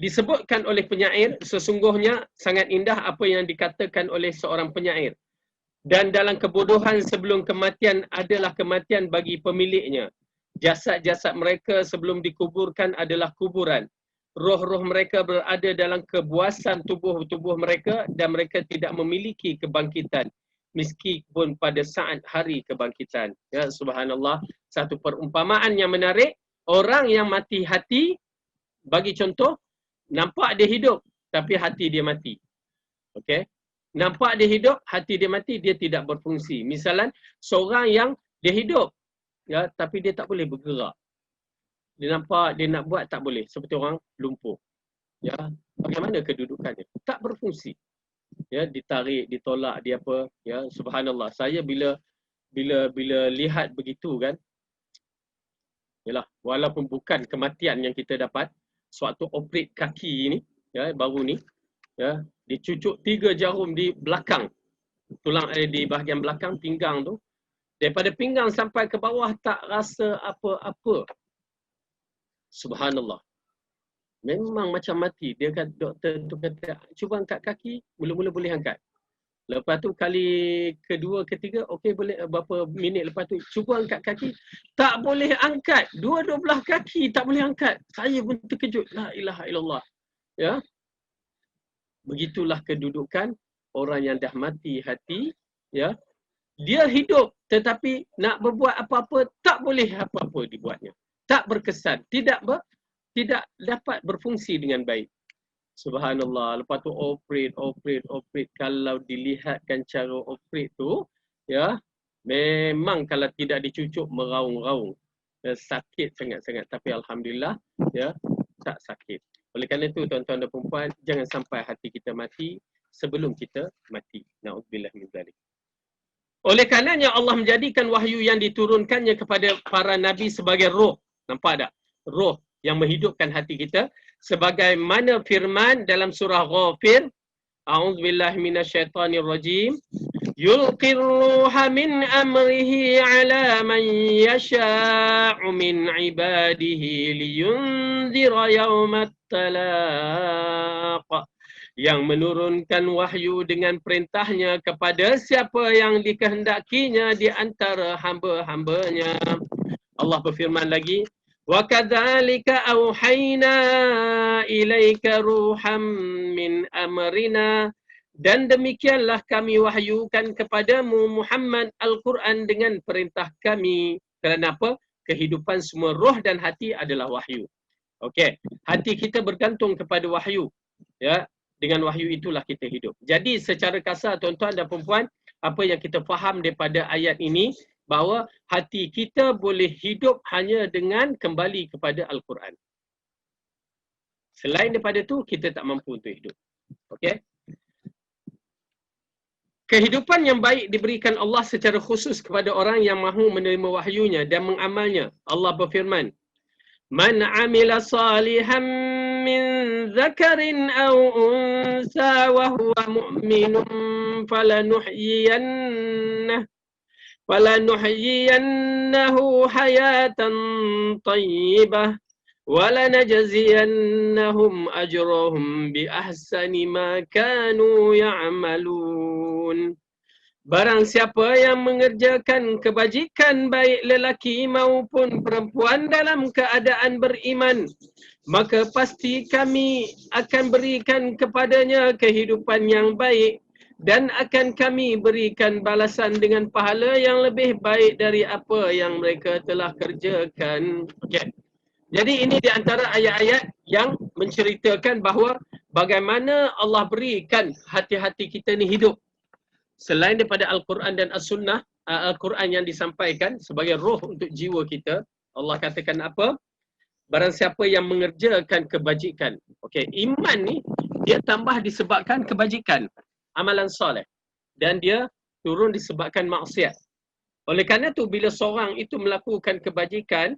disebutkan oleh penyair, sesungguhnya sangat indah apa yang dikatakan oleh seorang penyair. Dan dalam kebodohan sebelum kematian adalah kematian bagi pemiliknya. Jasad-jasad mereka sebelum dikuburkan adalah kuburan. Roh-roh mereka berada dalam kebuasan tubuh-tubuh mereka dan mereka tidak memiliki kebangkitan meskipun pada saat hari kebangkitan. Ya, subhanallah, satu perumpamaan yang menarik. Orang yang mati hati, bagi contoh, nampak dia hidup tapi hati dia mati. Okey. Nampak dia hidup, hati dia mati, dia tidak berfungsi. Misalnya seorang yang dia hidup, ya, tapi dia tak boleh bergerak. Dia nampak dia nak buat tak boleh, seperti orang lumpuh. Ya, bagaimana kedudukannya? Tak berfungsi. Ya, ditarik, ditolak, dia apa? Ya, subhanallah. Saya bila lihat begitu kan, yalah, walaupun bukan kematian yang kita dapat, suatu operate kaki ni, ya, baru ni, ya, dicucuk 3 jarum di belakang, tulang di bahagian belakang pinggang tu, daripada pinggang sampai ke bawah tak rasa apa-apa. Subhanallah. Memang macam mati. Dia kata, doktor tu kata, cuba angkat kaki, mula-mula boleh angkat. Lepas tu kali kedua, ketiga, okey boleh, berapa minit lepas tu, cuba angkat kaki, tak boleh angkat. Dua-dua belah kaki tak boleh angkat. Saya pun terkejut. La ilaha illallah. Ya. Begitulah kedudukan orang yang dah mati hati, ya. Dia hidup tetapi nak berbuat apa-apa tak boleh apa-apa dibuatnya. Tak berkesan, tidak dapat berfungsi dengan baik. Subhanallah. Lepas tu operate. Kalau dilihatkan cara operate tu, ya, memang kalau tidak dicucuk meraung-raung. Ya, sakit sangat-sangat. Tapi alhamdulillah, ya, tak sakit. Oleh kerana itu tuan-tuan dan puan-puan, jangan sampai hati kita mati sebelum kita mati. Na'udzubillah min zalik. Oleh karenanya Allah menjadikan wahyu yang diturunkannya kepada para nabi sebagai roh. Nampak tak? Roh yang menghidupkan hati kita. Sebagaimana firman dalam surah Ghafir, A'udzubillahi minasyaitonirrajim. Yulqir ruha min amrihi ala man yasha'u min ibadihi liyunzira yawmat talaq. Yang menurunkan wahyu dengan perintahnya kepada siapa yang dikehendakinya di antara hamba-hambanya. Allah berfirman lagi, wa kadzalika auhayna ilaika ruham min amrina, dan demikianlah kami wahyukan kepadamu Muhammad Al-Quran dengan perintah kami. Kerana apa? Kehidupan semua roh dan hati adalah wahyu. Okey, hati kita bergantung kepada wahyu. Ya, dengan wahyu itulah kita hidup. Jadi secara kasar tuan-tuan dan puan-puan, apa yang kita faham daripada ayat ini, bahawa hati kita boleh hidup hanya dengan kembali kepada Al-Quran. Selain daripada itu, kita tak mampu untuk hidup. Okey? Kehidupan yang baik diberikan Allah secara khusus kepada orang yang mahu menerima wahyunya dan mengamalnya. Allah berfirman, Man amila salihan min zakarin aw unsa wa huwa mu'minun falanuhyiyannahu hayatan tayyibah wa lanajziyannahum ajrahum bi ahsani ma kanu ya'malun. Barang siapa yang mengerjakan kebajikan baik lelaki maupun perempuan dalam keadaan beriman, maka pasti kami akan berikan kepadanya kehidupan yang baik dan akan kami berikan balasan dengan pahala yang lebih baik dari apa yang mereka telah kerjakan. Okey. Jadi ini di antara ayat-ayat yang menceritakan bahawa bagaimana Allah berikan hati-hati kita ni hidup. Selain daripada Al-Quran dan As-Sunnah, Al-Quran yang disampaikan sebagai roh untuk jiwa kita, Allah katakan apa? Barang siapa yang mengerjakan kebajikan. Okey, iman ni dia tambah disebabkan kebajikan, amalan soleh. Dan dia turun disebabkan maksiat. Oleh kerana tu bila seorang itu melakukan kebajikan,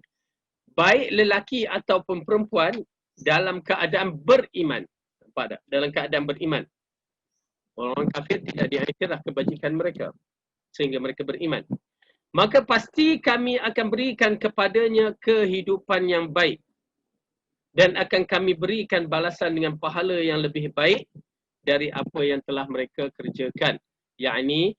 baik lelaki ataupun perempuan dalam keadaan beriman. Nampak tak? Dalam keadaan beriman. Orang kafir tidak diiktiraf kebajikan mereka sehingga mereka beriman. Maka pasti kami akan berikan kepadanya kehidupan yang baik dan akan kami berikan balasan dengan pahala yang lebih baik dari apa yang telah mereka kerjakan. Yakni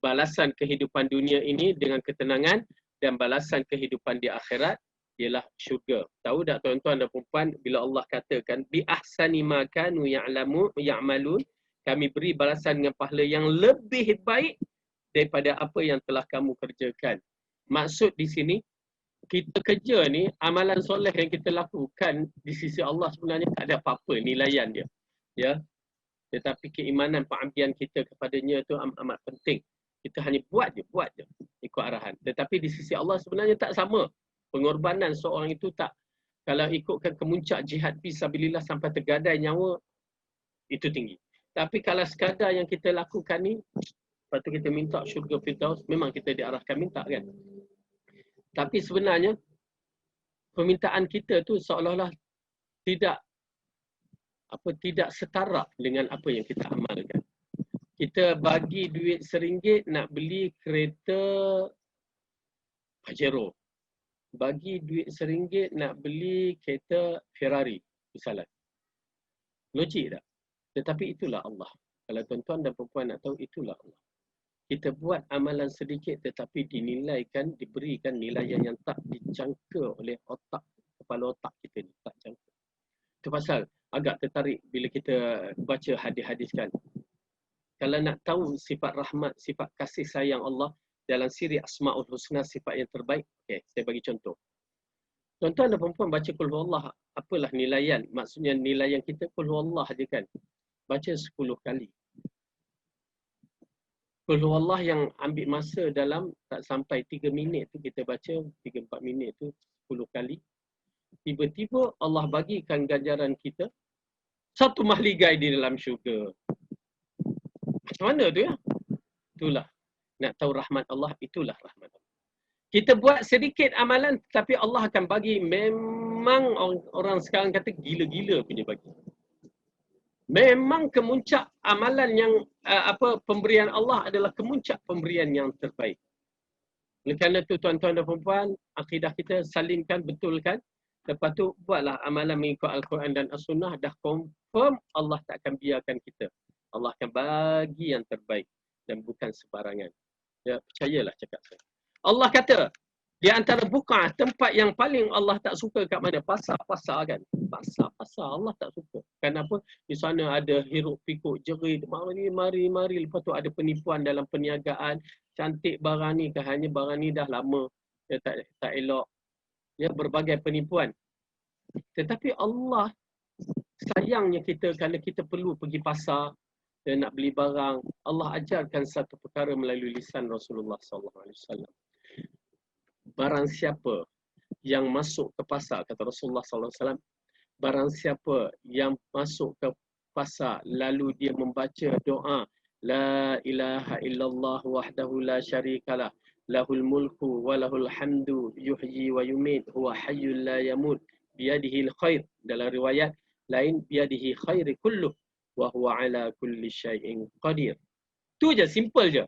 balasan kehidupan dunia ini dengan ketenangan dan balasan kehidupan di akhirat ialah syurga. Tahu tak tuan-tuan dan puan-puan, bila Allah katakan bi ahsani ma kanu ya'malun, kami beri balasan dengan pahala yang lebih baik daripada apa yang telah kamu kerjakan. Maksud di sini, kita kerja ni, amalan soleh yang kita lakukan di sisi Allah sebenarnya tak ada apa-apa nilaian dia. Ya. Tetapi keimanan pengabdian kita kepadanya itu amat penting. Kita hanya buat je ikut arahan. Tetapi di sisi Allah sebenarnya tak sama. Pengorbanan seorang itu tak, kalau ikutkan kemuncak jihad fisabilillah sampai tergadai nyawa, itu tinggi. Tapi kalau sekadar yang kita lakukan ni, lepas tu kita minta syurga Firdaus, memang kita diarahkan minta kan. Tapi sebenarnya permintaan kita tu seolah-olah tidak setara dengan apa yang kita amalkan. Kita bagi duit RM1 nak beli kereta Pajero. Bagi duit RM1 nak beli kereta Ferrari misalnya. Logik tak? Tetapi itulah Allah. Kalau tuan-tuan dan perempuan nak tahu, itulah Allah. Kita buat amalan sedikit tetapi dinilaikan, diberikan nilaian yang tak dijangka oleh otak, kepala otak kita ni. Tak jangka. Itu pasal agak tertarik bila kita baca hadis-hadis kan. Kalau nak tahu sifat rahmat, sifat kasih sayang Allah dalam siri Asma'ul Husna, sifat yang terbaik. Okay, saya bagi contoh. Tuan-tuan dan perempuan baca Qul Huwallah, apalah nilaian? Maksudnya nilaian kita Qul Huwallah je kan. Baca 10 kali. Qul Huwallah yang ambil masa dalam tak sampai 3 minit tu, kita baca 3-4 minit tu 10 kali. Tiba-tiba Allah bagikan ganjaran kita satu mahligai di dalam syurga. Macam mana tu ya? Itulah. Nak tahu rahmat Allah, itulah rahmat Allah. Kita buat sedikit amalan tapi Allah akan bagi, memang orang sekarang kata gila-gila punya bagi. Memang kemuncak amalan yang pemberian Allah adalah kemuncak pemberian yang terbaik. Oleh kerana itu tuan-tuan dan perempuan, akidah kita salinkan, betulkan. Lepas tu buatlah amalan mengikut Al-Quran dan As-Sunnah, dah confirm Allah tak akan biarkan kita. Allah akan bagi yang terbaik dan bukan sebarangan. Ya, percayalah cakap saya. Allah kata, di antara buka tempat yang paling Allah tak suka kat mana? Pasar-pasar kan. Pasar-pasar Allah tak suka. Kenapa? Di sana ada hiruk pikuk jerit, mari. Lepas tu ada penipuan dalam perniagaan. Cantik barang ni kan, hanya barang ni dah lama. Dia tak elok. Ya, berbagai penipuan. Tetapi Allah sayangnya kita kalau kita perlu pergi pasar dan nak beli barang, Allah ajarkan satu perkara melalui lisan Rasulullah SAW. Barang siapa yang masuk ke pasar, kata Rasulullah SAW, barang siapa yang masuk ke pasar lalu dia membaca doa La ilaha illallah wahdahu la syarikalah lahul mulku wa lahul hamdu yuhyi wa yumit huwa hayyul la yamut biyadihil khair. Dalam riwayat lain biyadihi khairi kulluh wa huwa ala kulli syai'in qadir. Tu je, simple je.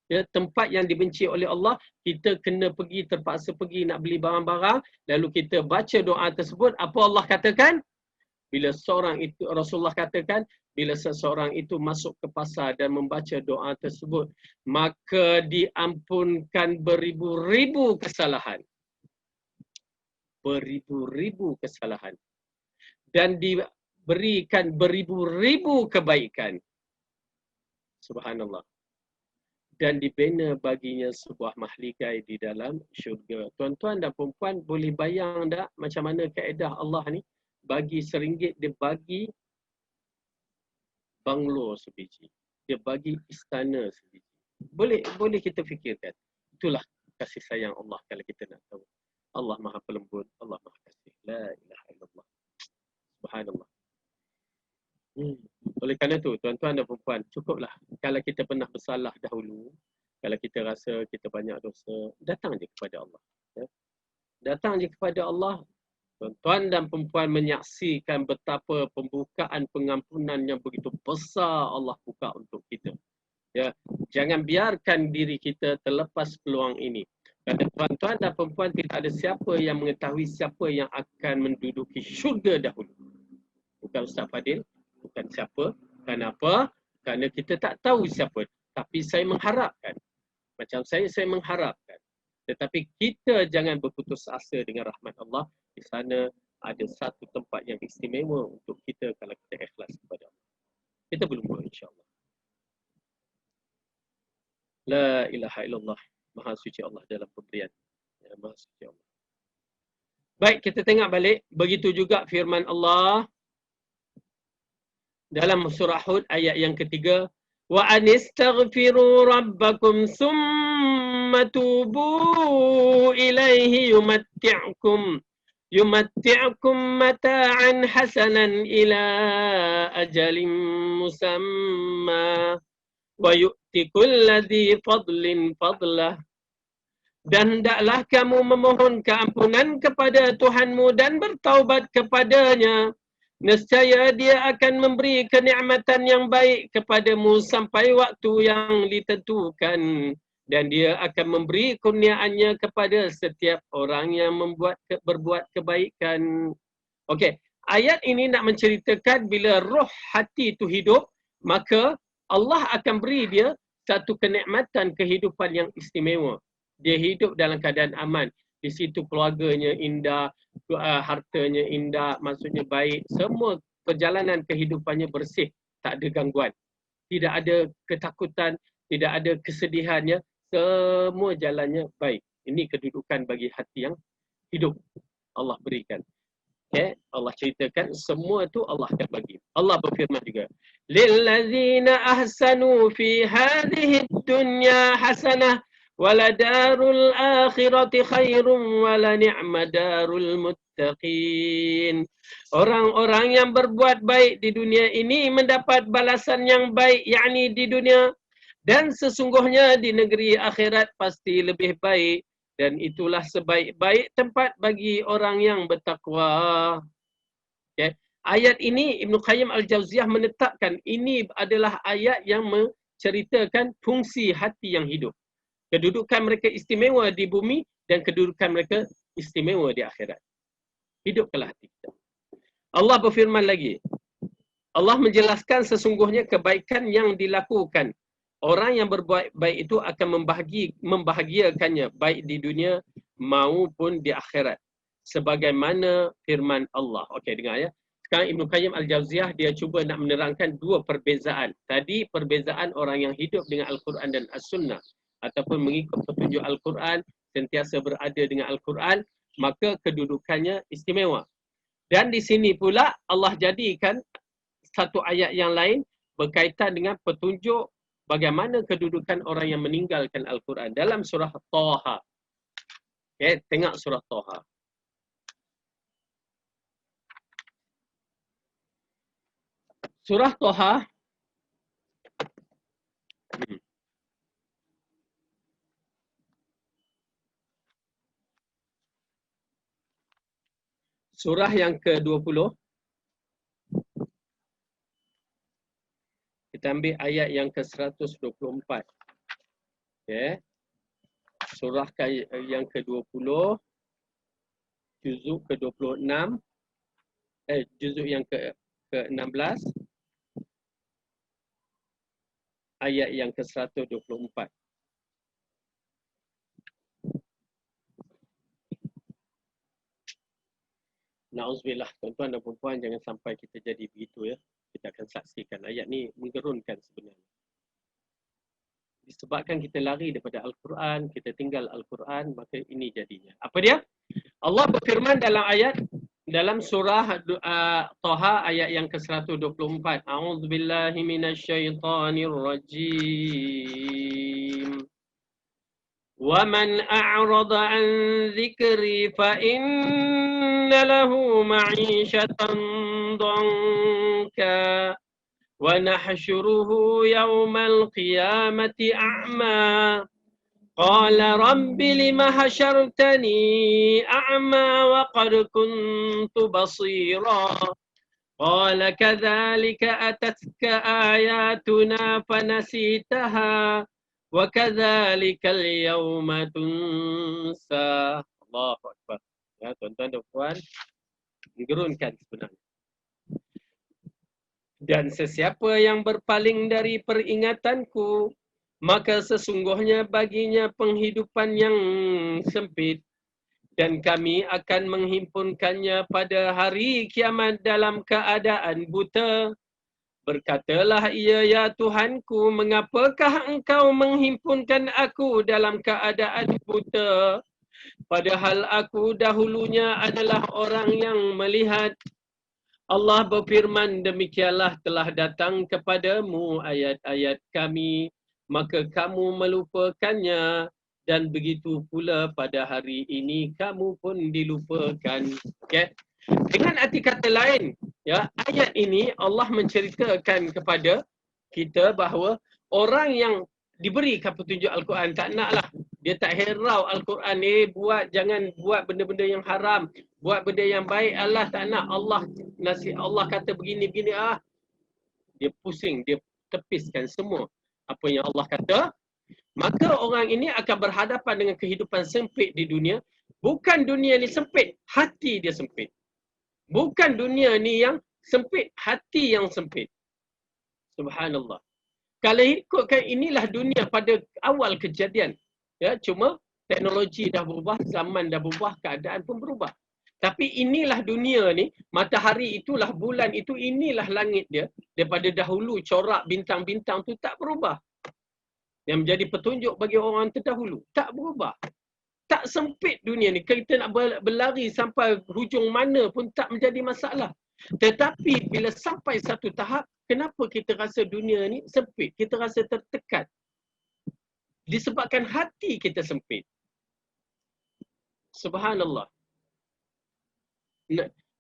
Ya, tempat yang dibenci oleh Allah, kita kena pergi, terpaksa pergi nak beli barang-barang, lalu kita baca doa tersebut. Apa Allah katakan? Bila seorang itu, Rasulullah katakan, bila seseorang itu masuk ke pasar dan membaca doa tersebut, maka diampunkan beribu-ribu kesalahan. Beribu-ribu kesalahan. Dan diberikan beribu-ribu kebaikan. Subhanallah. Dan dibina baginya sebuah mahligai di dalam syurga. Tuan-tuan dan perempuan, boleh bayang tak macam mana kaedah Allah ni? Bagi RM1, dia bagi banglo sebiji. Dia bagi istana sebiji. Boleh kita fikirkan. Itulah kasih sayang Allah kalau kita nak tahu. Allah Maha Pelembut, Allah Maha Kasih. La ilaha illallah. Subhanallah. Oleh kerana itu, tuan-tuan dan perempuan, cukuplah kalau kita pernah bersalah dahulu, kalau kita rasa kita banyak dosa, datang je kepada Allah. Ya. Datang je kepada Allah. Tuan-tuan dan perempuan menyaksikan betapa pembukaan pengampunan yang begitu besar Allah buka untuk kita. Ya, jangan biarkan diri kita terlepas peluang ini. Kata tuan-tuan dan perempuan, tidak ada siapa yang mengetahui siapa yang akan menduduki syurga dahulu. Bukan Ustaz Fadil, bukan siapa. Kenapa? Kerana kita tak tahu siapa. Tapi saya mengharapkan. Macam saya mengharapkan. Tetapi kita jangan berputus asa dengan rahmat Allah. Di sana ada satu tempat yang istimewa untuk kita kalau kita ikhlas kepada Allah. Kita berlumba insya-Allah. La ilaha illallah. Maha suci Allah dalam pemberian. Ya, Maha suci Allah. Baik, kita tengok balik. Begitu juga firman Allah. dalam surah Hud ayat yang ketiga, wa anistaghfiru rabbakum summa tubu ilaihi yumatti'kum mata'an hasanan ila ajalin musamma wa yu'ti kulladhi fadlin fadlah. Dan hendaklah kamu memohon keampunan kepada Tuhanmu dan bertaubat kepadanya. Nescaya dia akan memberi kenikmatan yang baik kepadamu sampai waktu yang ditentukan. Dan dia akan memberi kurniaannya kepada setiap orang yang berbuat kebaikan. Okey, ayat ini nak menceritakan bila roh hati itu hidup, maka Allah akan beri dia satu kenikmatan kehidupan yang istimewa. Dia hidup dalam keadaan aman. Di situ keluarganya indah, hartanya indah, maksudnya baik. Semua perjalanan kehidupannya bersih, tak ada gangguan. Tidak ada ketakutan, tidak ada kesedihannya. Semua jalannya baik. Ini kedudukan bagi hati yang hidup. Allah berikan. Okay? Allah ceritakan semua tu Allah akan bagi. Allah berfirman juga, lillazina ahsanu fi hadhihi dunya hasanah waladarul akhirati khairum wala ni'ma darul muttaqin. Orang-orang yang berbuat baik di dunia ini mendapat balasan yang baik, yakni di dunia, dan sesungguhnya di negeri akhirat pasti lebih baik, dan itulah sebaik-baik tempat bagi orang yang bertakwa. Okay. Ayat ini Ibn Qayyim Al-Jauziyah menetapkan ini adalah ayat yang menceritakan fungsi hati yang hidup. Kedudukan mereka istimewa di bumi dan kedudukan mereka istimewa di akhirat. Hidupkanlah hati kita. Allah berfirman lagi. Allah menjelaskan sesungguhnya kebaikan yang dilakukan. Orang yang berbuat baik itu akan membahagiakannya baik di dunia maupun di akhirat. Sebagaimana firman Allah. Okey, dengar ya. Sekarang Ibn Qayyim Al-Jauziyah dia cuba nak menerangkan dua perbezaan. Tadi perbezaan orang yang hidup dengan Al-Quran dan As-Sunnah ataupun mengikut petunjuk Al-Quran, sentiasa berada dengan Al-Quran, maka kedudukannya istimewa. Dan di sini pula Allah jadikan satu ayat yang lain berkaitan dengan petunjuk bagaimana kedudukan orang yang meninggalkan Al-Quran dalam surah Taha. Okay, tengok surah Taha. Surah Taha surah yang ke-20. Kita ambil ayat yang ke-124. Okay. Surah yang ke-20, juzuk ke-26, juzuk yang ke-16, ayat yang ke-124. Na'udzubillah, tuan-tuan dan puan-puan, jangan sampai kita jadi begitu ya. Kita akan saksikan ayat ni menggerunkan sebenarnya. Disebabkan kita lari daripada Al-Quran, kita tinggal Al-Quran, maka ini jadinya. Apa dia? Allah berfirman dalam ayat, dalam surah Taha ayat yang ke-124. A'udzubillahi minasyaitanirrajim. وَمَنْ أَعْرَضَ عَنْ ذِكْرِي فَإِنَّ لَهُ مَعِيشَةً ضَنكًا وَنَحْشُرُهُ يَوْمَ الْقِيَامَةِ أَعْمَى قَالَ رَبِّ لِمَ حَشَرْتَنِي أَعْمَى وَقَدْ كُنْتُ بَصِيرًا قَالَ كَذَلِكَ أَتَتْكَ آيَاتُنَا فَنَسِيتَهَا وَكَذَلِكَ الْيَوْمَ تُنْسَى. Allahu Akbar. Ya, tuan-tuan dan puan, menggerunkan sebenarnya. Dan sesiapa yang berpaling dari peringatanku, maka sesungguhnya baginya penghidupan yang sempit, dan kami akan menghimpunkannya pada hari kiamat dalam keadaan buta. Berkatalah ia, ya Tuhanku, mengapakah engkau menghimpunkan aku dalam keadaan buta? Padahal aku dahulunya adalah orang yang melihat. Allah berfirman, demikianlah telah datang kepadamu ayat-ayat kami, maka kamu melupakannya, dan begitu pula pada hari ini kamu pun dilupakan. Okay? Dengan arti kata lain, ya, ayat ini Allah menceritakan kepada kita bahawa orang yang diberikan petunjuk Al-Quran tak naklah, dia tak hirau Al-Quran ni jangan buat benda-benda yang haram, buat benda yang baik. Allah tak nak, Allah kata begini-begini, dia pusing, dia tepiskan semua apa yang Allah kata. Maka orang ini akan berhadapan dengan kehidupan sempit di dunia. Bukan dunia ni sempit, hati dia sempit. Bukan dunia ni yang sempit, hati yang sempit. Subhanallah. Kalau ikutkan inilah dunia pada awal kejadian. Ya, cuma teknologi dah berubah, zaman dah berubah, keadaan pun berubah. Tapi inilah dunia ni, matahari itulah, bulan itu, inilah langit dia. Daripada dahulu corak bintang-bintang tu tak berubah. Yang menjadi petunjuk bagi orang terdahulu. Tak berubah. Tak sempit dunia ni. Kita nak berlari sampai hujung mana pun tak menjadi masalah. Tetapi bila sampai satu tahap, kenapa kita rasa dunia ni sempit? Kita rasa tertekan. Disebabkan hati kita sempit. Subhanallah.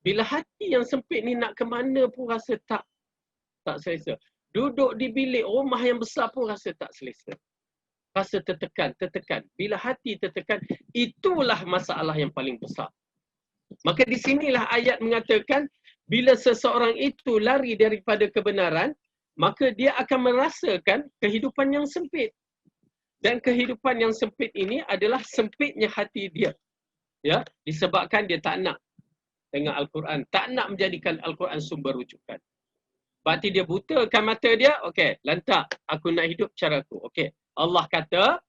Bila hati yang sempit ni nak ke mana pun rasa tak selesa. Duduk di bilik rumah yang besar pun rasa tak selesa. Rasa tertekan. Bila hati tertekan, itulah masalah yang paling besar. Maka di sinilah ayat mengatakan, bila seseorang itu lari daripada kebenaran, maka dia akan merasakan kehidupan yang sempit. Dan kehidupan yang sempit ini adalah sempitnya hati dia. Ya, disebabkan dia tak nak dengan Al-Quran, tak nak menjadikan Al-Quran sumber rujukan. Berarti dia butakan mata dia, okey, lantak, aku nak hidup cara aku. Okey, Allah kata,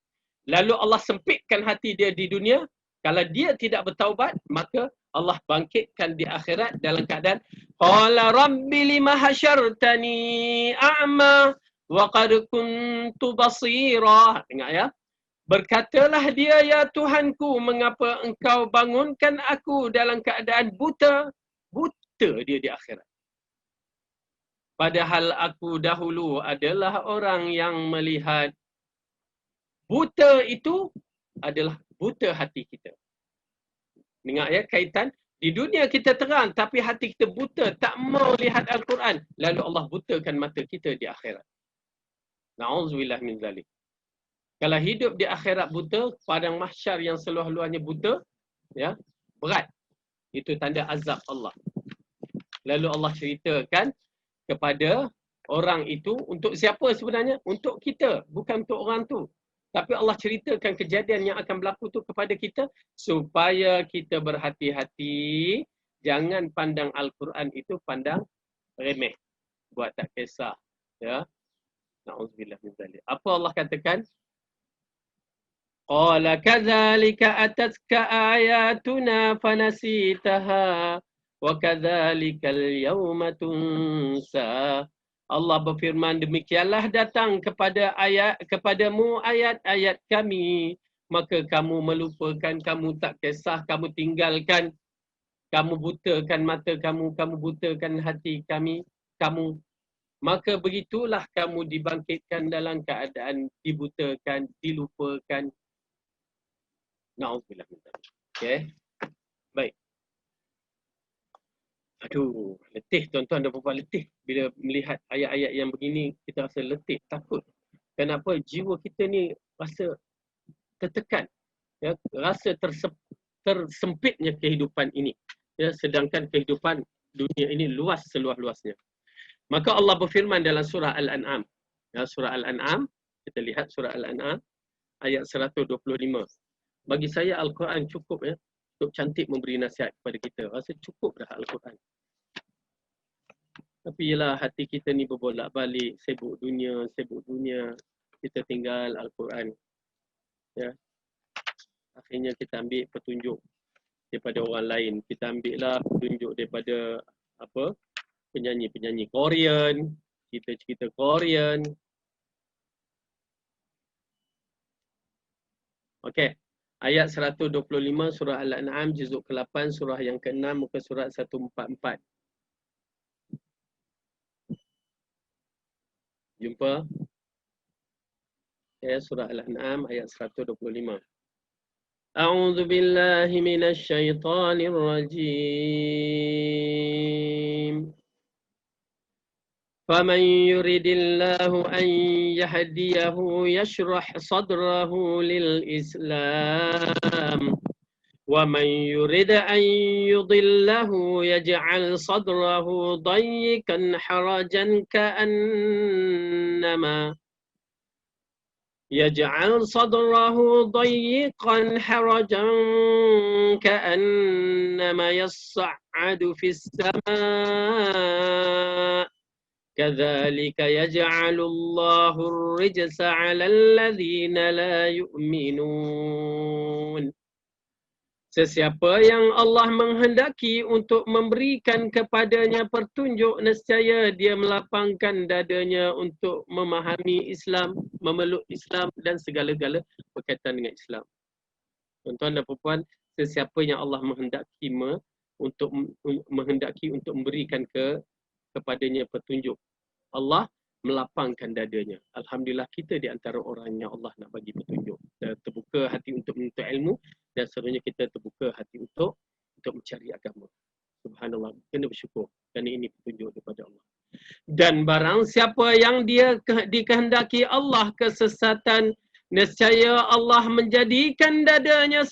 lalu Allah sempitkan hati dia di dunia. Kalau dia tidak bertaubat, maka Allah bangkitkan di akhirat dalam keadaan qala rabbi lima hasyartani a'ma wa qad kuntu basira. Ingat ya. Berkatalah dia, ya Tuhanku, mengapa engkau bangunkan aku dalam keadaan buta? Buta dia di akhirat. Padahal aku dahulu adalah orang yang melihat. Buta itu adalah buta hati kita. Ingat ya, kaitan. Di dunia kita terang, tapi hati kita buta, tak mau lihat Al-Quran. Lalu Allah butakan mata kita di akhirat. Na'udzubillah min zalik. Kalau hidup di akhirat buta, padang mahsyar yang seluas-luasnya buta, ya, berat. Itu tanda azab Allah. Lalu Allah ceritakan kepada orang itu, untuk siapa sebenarnya? Untuk kita, bukan untuk orang tu. Tapi Allah ceritakan kejadian yang akan berlaku tu kepada kita supaya kita berhati-hati, jangan pandang Al-Quran itu pandang remeh, buat tak kisah, ya. Na'udzubillah min zalik. Apa Allah katakan? Qala kadzalika atatka ayatuna fanasitaha wa kadzalikal yawma tunsa. Allah berfirman, demikianlah datang kepadamu ayat-ayat kami, maka kamu melupakan, kamu tak kisah, kamu tinggalkan, kamu butakan mata kamu butakan hati kamu. Maka begitulah kamu dibangkitkan dalam keadaan dibutakan, dilupakan. Na'udzubillah min dzalik. Okey. Baik. Aduh, letih tuan-tuan dan puan-puan, letih bila melihat ayat-ayat yang begini, kita rasa letih, takut. Kenapa? Jiwa kita ni rasa tertekan, ya, rasa tersempitnya kehidupan ini, ya, sedangkan kehidupan dunia ini luas seluas-luasnya. Maka Allah berfirman dalam surah Al-An'am, ya, surah Al-An'am, kita lihat surah Al-An'am ayat 125. Bagi saya Al-Quran cukup, ya, cukup cantik memberi nasihat kepada kita. Rasa cukup dah Al-Quran. Tapi ialah hati kita ni berbolak-balik, sibuk dunia, kita tinggal Al-Quran. Ya. Akhirnya kita ambil petunjuk daripada orang lain. Kita ambil lah petunjuk daripada apa? Penyanyi-penyanyi Korean, cerita-cerita Korean. Okey. Ayat 125 surah Al-An'am juzuk ke-8 surah yang ke-6 muka surat 144. Jumpa surah Al-An'am ayat 125. A'udzu billahi minasy syaithanir rajim. فمن يرد الله أن يهديه يشرح صدره للإسلام ومن يرد أن يضله يجعل صدره ضيقا حرجا كأنما يصعد في السماء كذلك يجعل الله الرجس على الذين لا يؤمنون. Sesiapa yang Allah menghendaki untuk memberikan kepadanya petunjuk, nescaya dia melapangkan dadanya untuk memahami Islam, memeluk Islam dan segala-gala berkaitan dengan Islam. Tuan-tuan dan puan, sesiapa yang Allah menghendaki untuk memberikan kepadanya petunjuk, Allah melapangkan dadanya. Alhamdulillah kita di antara orang yang Allah nak bagi petunjuk. Kita terbuka hati untuk menuntut ilmu dan sebenarnya kita terbuka hati untuk mencari agama. Subhanallah, kena bersyukur kerana ini petunjuk daripada Allah. Dan barang siapa yang dia dikehendaki Allah kesesatan, nescaya Allah menjadikan dadanya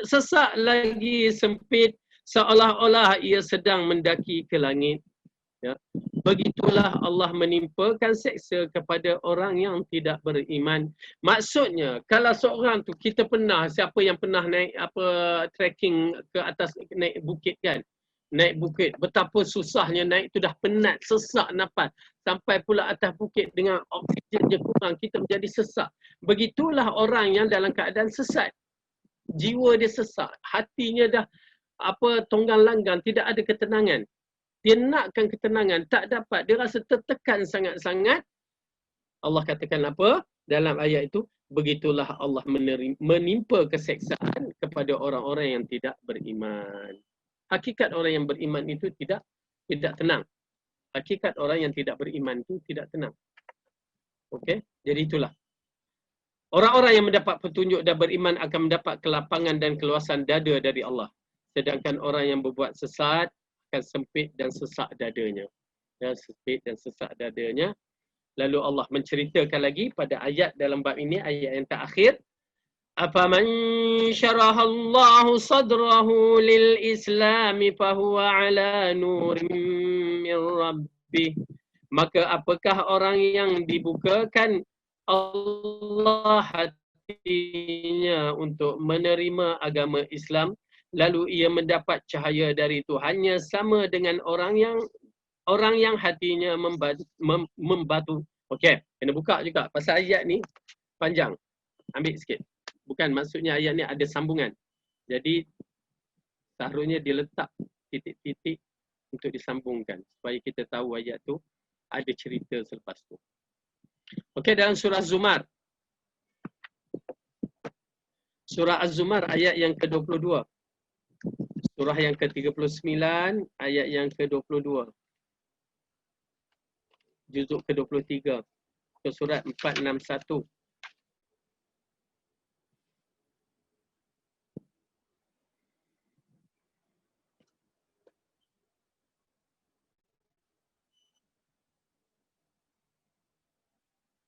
sesak lagi sempit, seolah-olah ia sedang mendaki ke langit. Ya. Begitulah Allah menimpakan seksa kepada orang yang tidak beriman. Maksudnya, kalau seorang tu, kita pernah, siapa yang pernah naik trekking ke atas, naik bukit kan? Naik bukit, betapa susahnya naik tu, dah penat, sesak nafas. Sampai pula atas bukit dengan oksigen je kurang, kita menjadi sesak. Begitulah orang yang dalam keadaan sesat. Jiwa dia sesak, hatinya dah tonggang langgang, tidak ada ketenangan. Dia nakkan ketenangan, tak dapat. Dia rasa tertekan sangat-sangat. Allah katakan apa dalam ayat itu? Begitulah Allah menimpa keseksaan kepada orang-orang yang tidak beriman. Hakikat orang yang beriman itu tidak tenang. Hakikat orang yang tidak beriman itu tidak tenang. Okey? Jadi itulah. Orang-orang yang mendapat petunjuk dan beriman akan mendapat kelapangan dan keluasan dada dari Allah. Sedangkan orang yang berbuat sesat akan sempit dan sesak dadanya. Ya, sempit dan sesak dadanya. Lalu Allah menceritakan lagi pada ayat dalam bab ini, ayat yang terakhir. Afaman syarahallahu sadrahu lil islami fahuwa ala nurim min rabbih. Maka apakah orang yang dibukakan Allah hatinya untuk menerima agama Islam, lalu ia mendapat cahaya dari Tuhannya sama dengan orang yang hatinya membatu. Okey, kena buka juga pasal ayat ni panjang. Ambil sikit. Bukan maksudnya ayat ni ada sambungan. Jadi seharusnya diletak titik-titik untuk disambungkan supaya kita tahu ayat tu ada cerita selepas tu. Okey, dalam surah Zumar. Surah Az-Zumar ayat yang ke-22. Surah yang ke-39 ayat yang ke-22. Juzuk ke-23. Ke surat 461.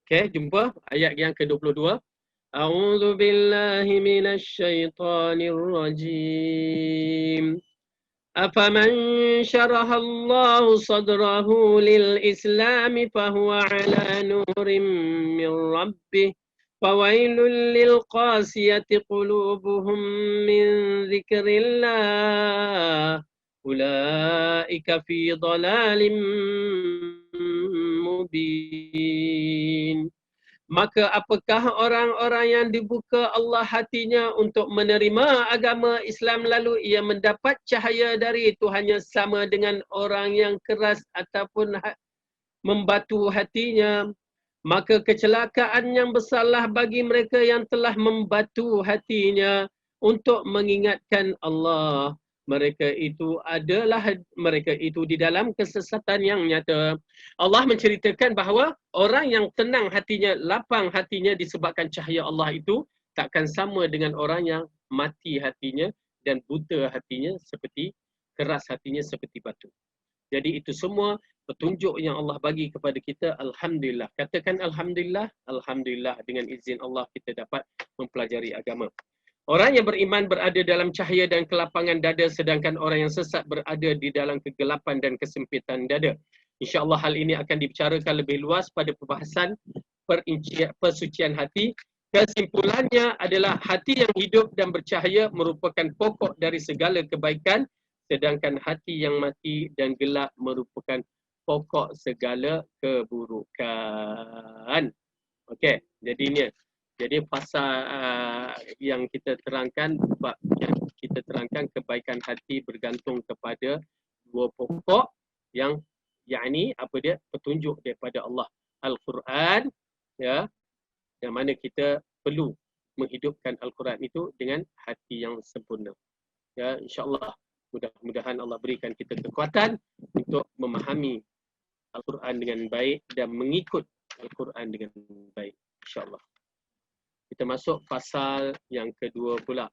Okey, jumpa ayat yang ke-22. A'udzu billahi minasy syaithanir rajim. أفمن شرح الله صدره للإسلام فهو على نور من ربه فويل للقاسية قلوبهم من ذكر الله أولئك في ضلال مبين. Maka apakah orang-orang yang dibuka Allah hatinya untuk menerima agama Islam lalu ia mendapat cahaya dari Tuhannya sama dengan orang yang keras ataupun membatu hatinya? Maka kecelakaan yang besarlah bagi mereka yang telah membatu hatinya untuk mengingatkan Allah. mereka itu di dalam kesesatan yang nyata. Allah menceritakan bahawa orang yang tenang hatinya, lapang hatinya disebabkan cahaya Allah itu takkan sama dengan orang yang mati hatinya dan buta hatinya seperti keras hatinya seperti batu. Jadi itu semua petunjuk yang Allah bagi kepada kita. Alhamdulillah. Katakan Alhamdulillah. Alhamdulillah, dengan izin Allah kita dapat mempelajari agama. Orang yang beriman berada dalam cahaya dan kelapangan dada, sedangkan orang yang sesat berada di dalam kegelapan dan kesempitan dada. InsyaAllah hal ini akan dibicarakan lebih luas pada perbahasan persucian hati. Kesimpulannya adalah hati yang hidup dan bercahaya merupakan pokok dari segala kebaikan, sedangkan hati yang mati dan gelap merupakan pokok segala keburukan. Okey, jadi ini. Jadi pasal yang kita terangkan, kebaikan hati bergantung kepada dua pokok yang yakni apa dia, petunjuk daripada Allah, Al-Quran, ya, yang mana kita perlu menghidupkan Al-Quran itu dengan hati yang sempurna. Ya, insya-Allah mudah-mudahan Allah berikan kita kekuatan untuk memahami Al-Quran dengan baik dan mengikut Al-Quran dengan baik, insya-Allah. Kita masuk pasal yang kedua pula.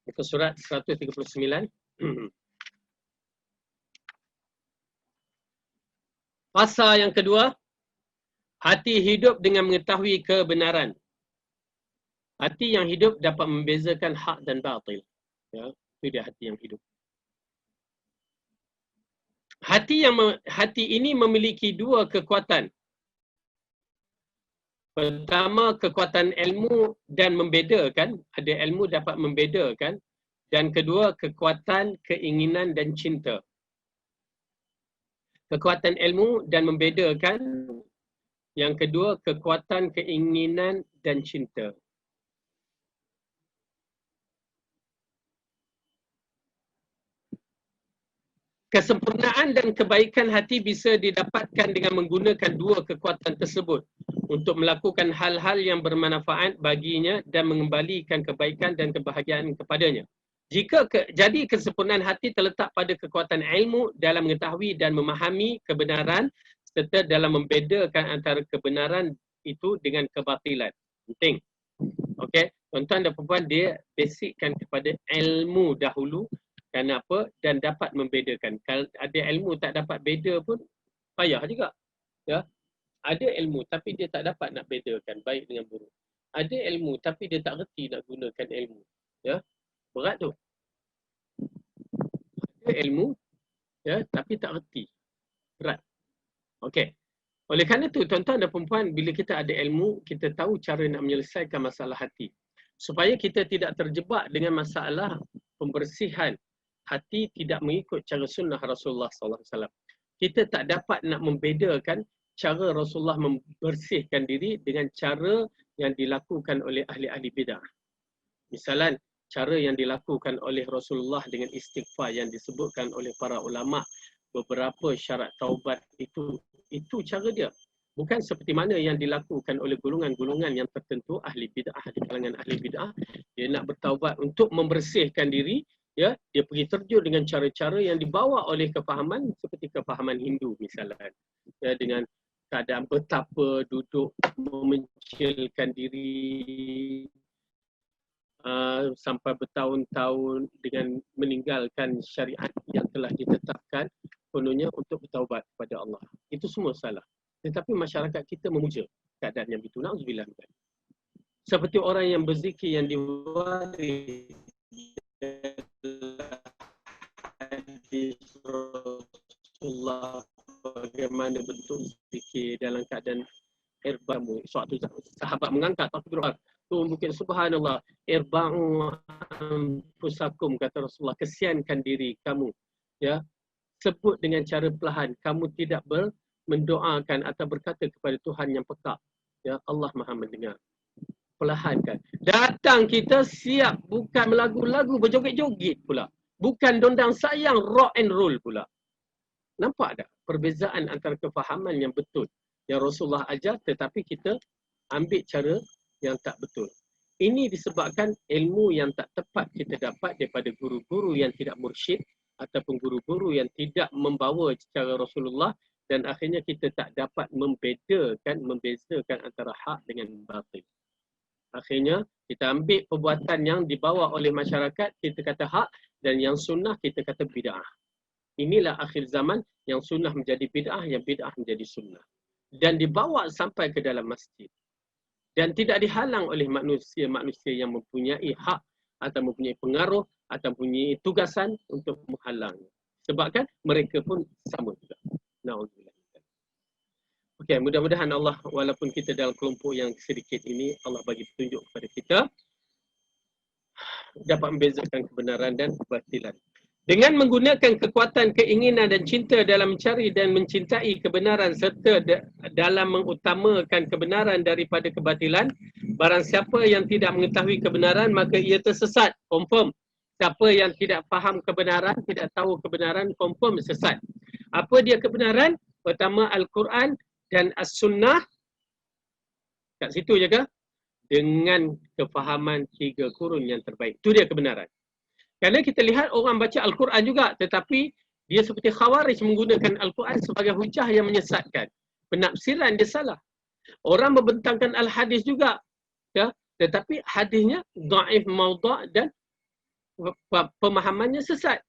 Muka surat 139. Pasal yang kedua, hati hidup dengan mengetahui kebenaran. Hati yang hidup dapat membezakan hak dan batil. Ya, itu dia hati yang hidup. Hati ini memiliki dua kekuatan. Pertama, kekuatan ilmu dan membedakan. Ada ilmu dapat membedakan. Dan kedua, kekuatan keinginan dan cinta. Kekuatan ilmu dan membedakan. Yang kedua, kekuatan keinginan dan cinta. Kesempurnaan dan kebaikan hati bisa didapatkan dengan menggunakan dua kekuatan tersebut untuk melakukan hal-hal yang bermanfaat baginya dan mengembalikan kebaikan dan kebahagiaan kepadanya. Jadi kesempurnaan hati terletak pada kekuatan ilmu dalam mengetahui dan memahami kebenaran serta dalam membedakan antara kebenaran itu dengan kebatilan. Penting. Okey, tuan-tuan dan puan, dia basickan kepada ilmu dahulu. Kenapa? Dan dapat membedakan. Kalau ada ilmu tak dapat beda pun payah juga. Ya. Ada ilmu tapi dia tak dapat nak bedakan baik dengan buruk. Ada ilmu tapi dia tak reti nak gunakan ilmu. Ya. Berat tu. Ada ilmu ya tapi tak reti. Berat. Okey. Oleh kerana tu tuan-tuan dan puan, bila kita ada ilmu, kita tahu cara nak menyelesaikan masalah hati. Supaya kita tidak terjebak dengan masalah pembersihan hati tidak mengikut cara sunnah Rasulullah SAW. Kita tak dapat nak membedakan cara Rasulullah membersihkan diri dengan cara yang dilakukan oleh ahli-ahli bidah. Misalan, cara yang dilakukan oleh Rasulullah dengan istighfar yang disebutkan oleh para ulama, beberapa syarat taubat itu cara dia. Bukan seperti mana yang dilakukan oleh golongan-golongan yang tertentu, ahli bid'ah, di kalangan ahli bid'ah. Dia nak bertaubat untuk membersihkan diri, ya, dia pergi terjun dengan cara-cara yang dibawa oleh kefahaman seperti kefahaman Hindu misalnya, ya, dengan keadaan betapa duduk memencilkan diri sampai bertahun-tahun dengan meninggalkan syariat yang telah ditetapkan kononnya untuk bertaubat kepada Allah. Itu semua salah. Tetapi masyarakat kita memuja keadaan yang begitu. Na'udzubillah. Seperti orang yang berzikir yang diwaris Rasulullah, bagaimana bentuk zikir dalam keadaan irbamu. Suatu sahabat mengangkat takbir tu mungkin subhanallah, irba'u anfusakum, kata Rasulullah, kesiankan diri kamu, ya, sebut dengan cara perlahan, kamu tidak mendoakan atau berkata kepada Tuhan yang peka, ya, Allah Maha mendengar. perlahankan. Datang kita siap, bukan melagu-lagu berjoget-joget pula. Bukan dondang sayang rock and roll pula. Nampak tak perbezaan antara kefahaman yang betul yang Rasulullah ajar tetapi kita ambil cara yang tak betul. Ini disebabkan ilmu yang tak tepat kita dapat daripada guru-guru yang tidak mursyid ataupun guru-guru yang tidak membawa cara Rasulullah, dan akhirnya kita tak dapat membezakan antara hak dengan batil. Akhirnya kita ambil perbuatan yang dibawa oleh masyarakat, kita kata hak, dan yang sunnah kita kata bid'ah. Inilah akhir zaman yang sunnah menjadi bid'ah, yang bid'ah menjadi sunnah. Dan dibawa sampai ke dalam masjid. Dan tidak dihalang oleh manusia-manusia yang mempunyai hak atau mempunyai pengaruh atau mempunyai tugasan untuk menghalangnya. Sebab kan mereka pun sama juga. Na'udzubillah. Okey, mudah-mudahan Allah, walaupun kita dalam kelompok yang sedikit ini, Allah bagi petunjuk kepada kita dapat membezakan kebenaran dan kebatilan. Dengan menggunakan kekuatan keinginan dan cinta dalam mencari dan mencintai kebenaran serta dalam mengutamakan kebenaran daripada kebatilan, barang siapa yang tidak mengetahui kebenaran maka ia tersesat. Confirm. Siapa yang tidak faham kebenaran, tidak tahu kebenaran, confirm sesat. Apa dia kebenaran? Pertama Al-Quran dan As-Sunnah. Kat situ je ke? Dengan kefahaman 3 kurun yang terbaik. Itu dia kebenaran. Kerana kita lihat orang baca Al-Quran juga, tetapi dia seperti Khawarij menggunakan Al-Quran sebagai hujah yang menyesatkan. Penafsiran dia salah. Orang membentangkan Al-Hadis juga, ya, tetapi hadisnya dhaif, maudha' dan pemahamannya sesat.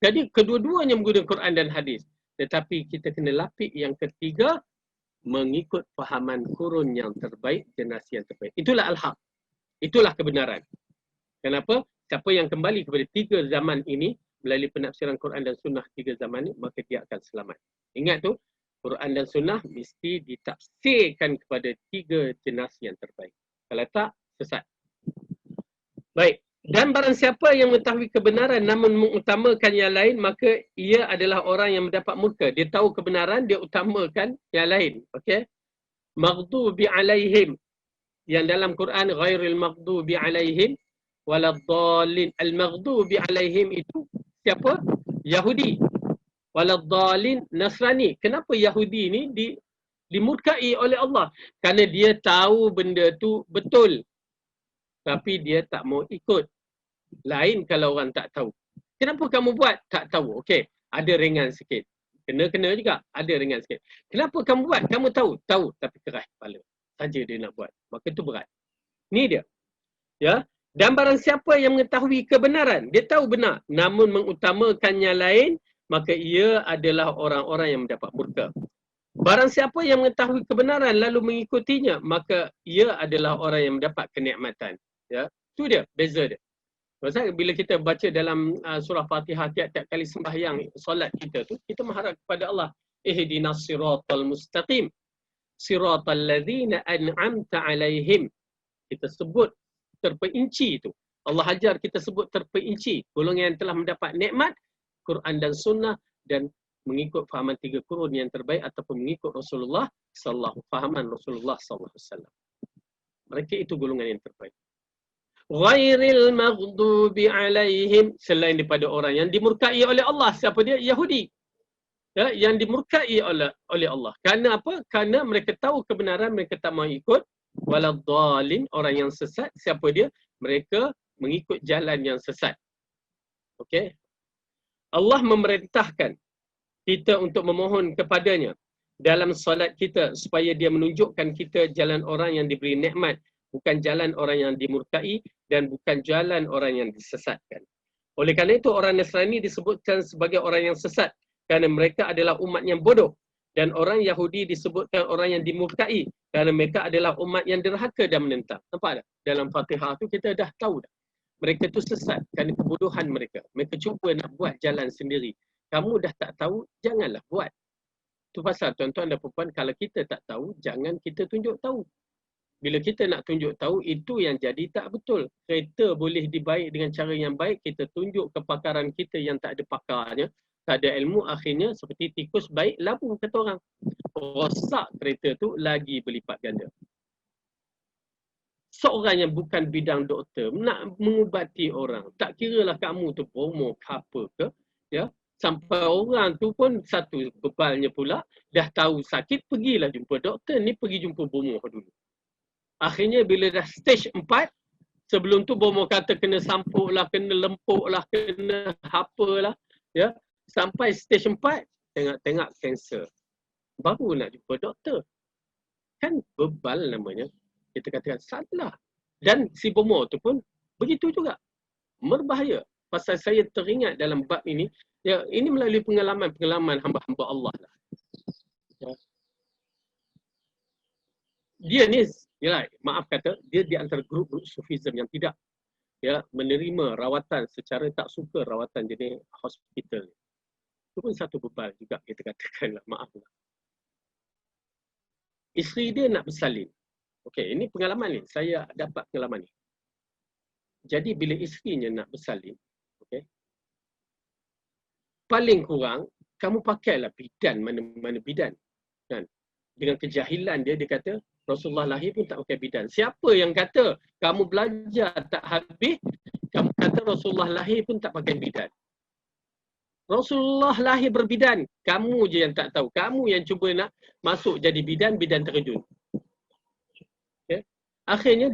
Jadi kedua-duanya menggunakan Quran dan hadis. Tetapi kita kena lapik yang ketiga, mengikut fahaman kurun yang terbaik, generasi yang terbaik. Itulah Al-Haq. Itulah kebenaran. Kenapa? Siapa yang kembali kepada 3 zaman ini melalui penafsiran Quran dan Sunnah 3 zaman ini, maka dia akan selamat. Ingat tu, Quran dan Sunnah mesti ditafsirkan kepada 3 generasi yang terbaik. Kalau tak, sesat. Baik. Dan barang siapa yang mengetahui kebenaran namun mengutamakan yang lain, maka ia adalah orang yang mendapat murka. Dia tahu kebenaran, dia utamakan yang lain. Okey? Maghdubi alaihim. Yang dalam Quran, ghairil maghdubi alaihim waladdallin. Al-maghdubi alaihim itu siapa? Yahudi. Waladdallin, Nasrani. Kenapa Yahudi ni dimurkai oleh Allah? Kerana dia tahu benda tu betul, tapi dia tak mau ikut. Lain kalau orang tak tahu. Kenapa kamu buat? Tak tahu. Okey, ada ringan sikit. Kena juga, ada ringan sikit. Kenapa kamu buat? Kamu tahu? Tahu, tapi keras kepala. Saja dia nak buat. Maka itu berat. Ni dia. Ya. Dan barang siapa yang mengetahui kebenaran, dia tahu benar, namun mengutamakan yang lain, maka ia adalah orang-orang yang mendapat murka. Barang siapa yang mengetahui kebenaran lalu mengikutinya, maka ia adalah orang yang mendapat kenikmatan. Ya. Itu dia, beza dia. Maksudnya bila kita baca dalam surah Fatihah tiap-tiap kali sembahyang solat kita tu, kita mengharap kepada Allah, ihdinas siratal mustaqim, siratal ladzina an'amta alaihim. Kita sebut terperinci tu. Allah ajar kita sebut terperinci golongan yang telah mendapat nikmat Quran dan Sunnah dan mengikut fahaman 3 kurun yang terbaik ataupun mengikut Rasulullah fahaman Rasulullah sallallahu alaihi wasallam. Mereka itu golongan yang terbaik. Ghairil maghdubi alaihim, selain daripada orang yang dimurkai oleh Allah. Siapa dia? Yahudi. Ya, yang dimurkai oleh Allah. Kerana apa? Kerana mereka tahu kebenaran, mereka tak mahu ikut. Waladdallin, orang yang sesat. Siapa dia? Mereka mengikut jalan yang sesat. Okey. Allah memerintahkan kita untuk memohon kepadanya dalam solat kita supaya dia menunjukkan kita jalan orang yang diberi nikmat, bukan jalan orang yang dimurkai dan bukan jalan orang yang disesatkan. Oleh kerana itu orang Nasrani disebutkan sebagai orang yang sesat kerana mereka adalah umat yang bodoh, dan orang Yahudi disebutkan orang yang dimurkai kerana mereka adalah umat yang derhaka dan menentang. Nampak tak? Dalam Fatihah tu kita dah tahu dah. Mereka tu sesat kerana kebodohan mereka. Mereka cuba nak buat jalan sendiri. Kamu dah tak tahu, janganlah buat. Tu pasal tuan-tuan dan puan-puan, kalau kita tak tahu, jangan kita tunjuk tahu. Bila kita nak tunjuk tahu, itu yang jadi tak betul. Kereta boleh dibaik dengan cara yang baik, kita tunjuk kepakaran kita yang tak ada pakarnya, tak ada ilmu, akhirnya seperti tikus baik labu kata orang. Rosak kereta tu lagi berlipat ganda. seorang yang bukan bidang doktor nak mengubati orang, tak kiralah kamu tu bomoh ke apa ke, ya, sampai orang tu pun satu bebalnya pula, dah tahu sakit, pergilah jumpa doktor, ni pergi jumpa bomoh dulu. Akhirnya bila dah stage 4, sebelum tu bomoh kata kena sampuk lah, kena lempuk lah, kena apa lah, ya, sampai stage 4, tengok-tengok kanser. Baru nak jumpa doktor. Kan bebal namanya. Kita katakan salah. Dan si bomoh tu pun begitu juga. Berbahaya. Pasal saya teringat dalam bab ini, ya, ini melalui pengalaman hamba-hamba Allah lah. Ya. Dia ni, ya, maaf kata, dia di antara grup-grup Sufism yang tidak, ya, menerima rawatan secara tak suka rawatan jenis hospital. Itu pun satu bebal juga kita katakan lah, maaf lah. Isteri dia nak bersalin. Okey, ini pengalaman ni. Saya dapat pengalaman ni. Jadi bila isterinya nak bersalin, okey, paling kurang kamu pakailah bidan, mana-mana bidan. Kan? Dengan kejahilan dia kata Rasulullah lahir pun tak pakai bidan. Siapa yang kata kamu belajar tak habis, kamu kata Rasulullah lahir pun tak pakai bidan. Rasulullah lahir berbidan. Kamu je yang tak tahu. Kamu yang cuba nak masuk jadi bidan, bidan terjun. Okay? Akhirnya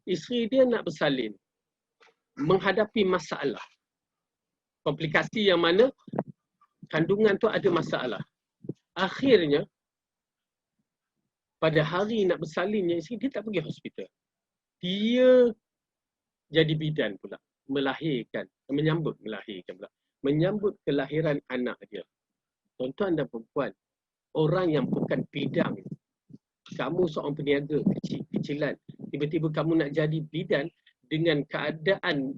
isteri dia nak bersalin. Menghadapi masalah. Komplikasi yang mana kandungan tu ada masalah. Akhirnya, pada hari nak bersalinnya isteri, dia tak pergi hospital. Dia jadi bidan pula. Menyambut kelahiran anak dia. Tuan-tuan dan perempuan, orang yang bukan bidang, kamu seorang peniaga kecilan, tiba-tiba kamu nak jadi bidan dengan keadaan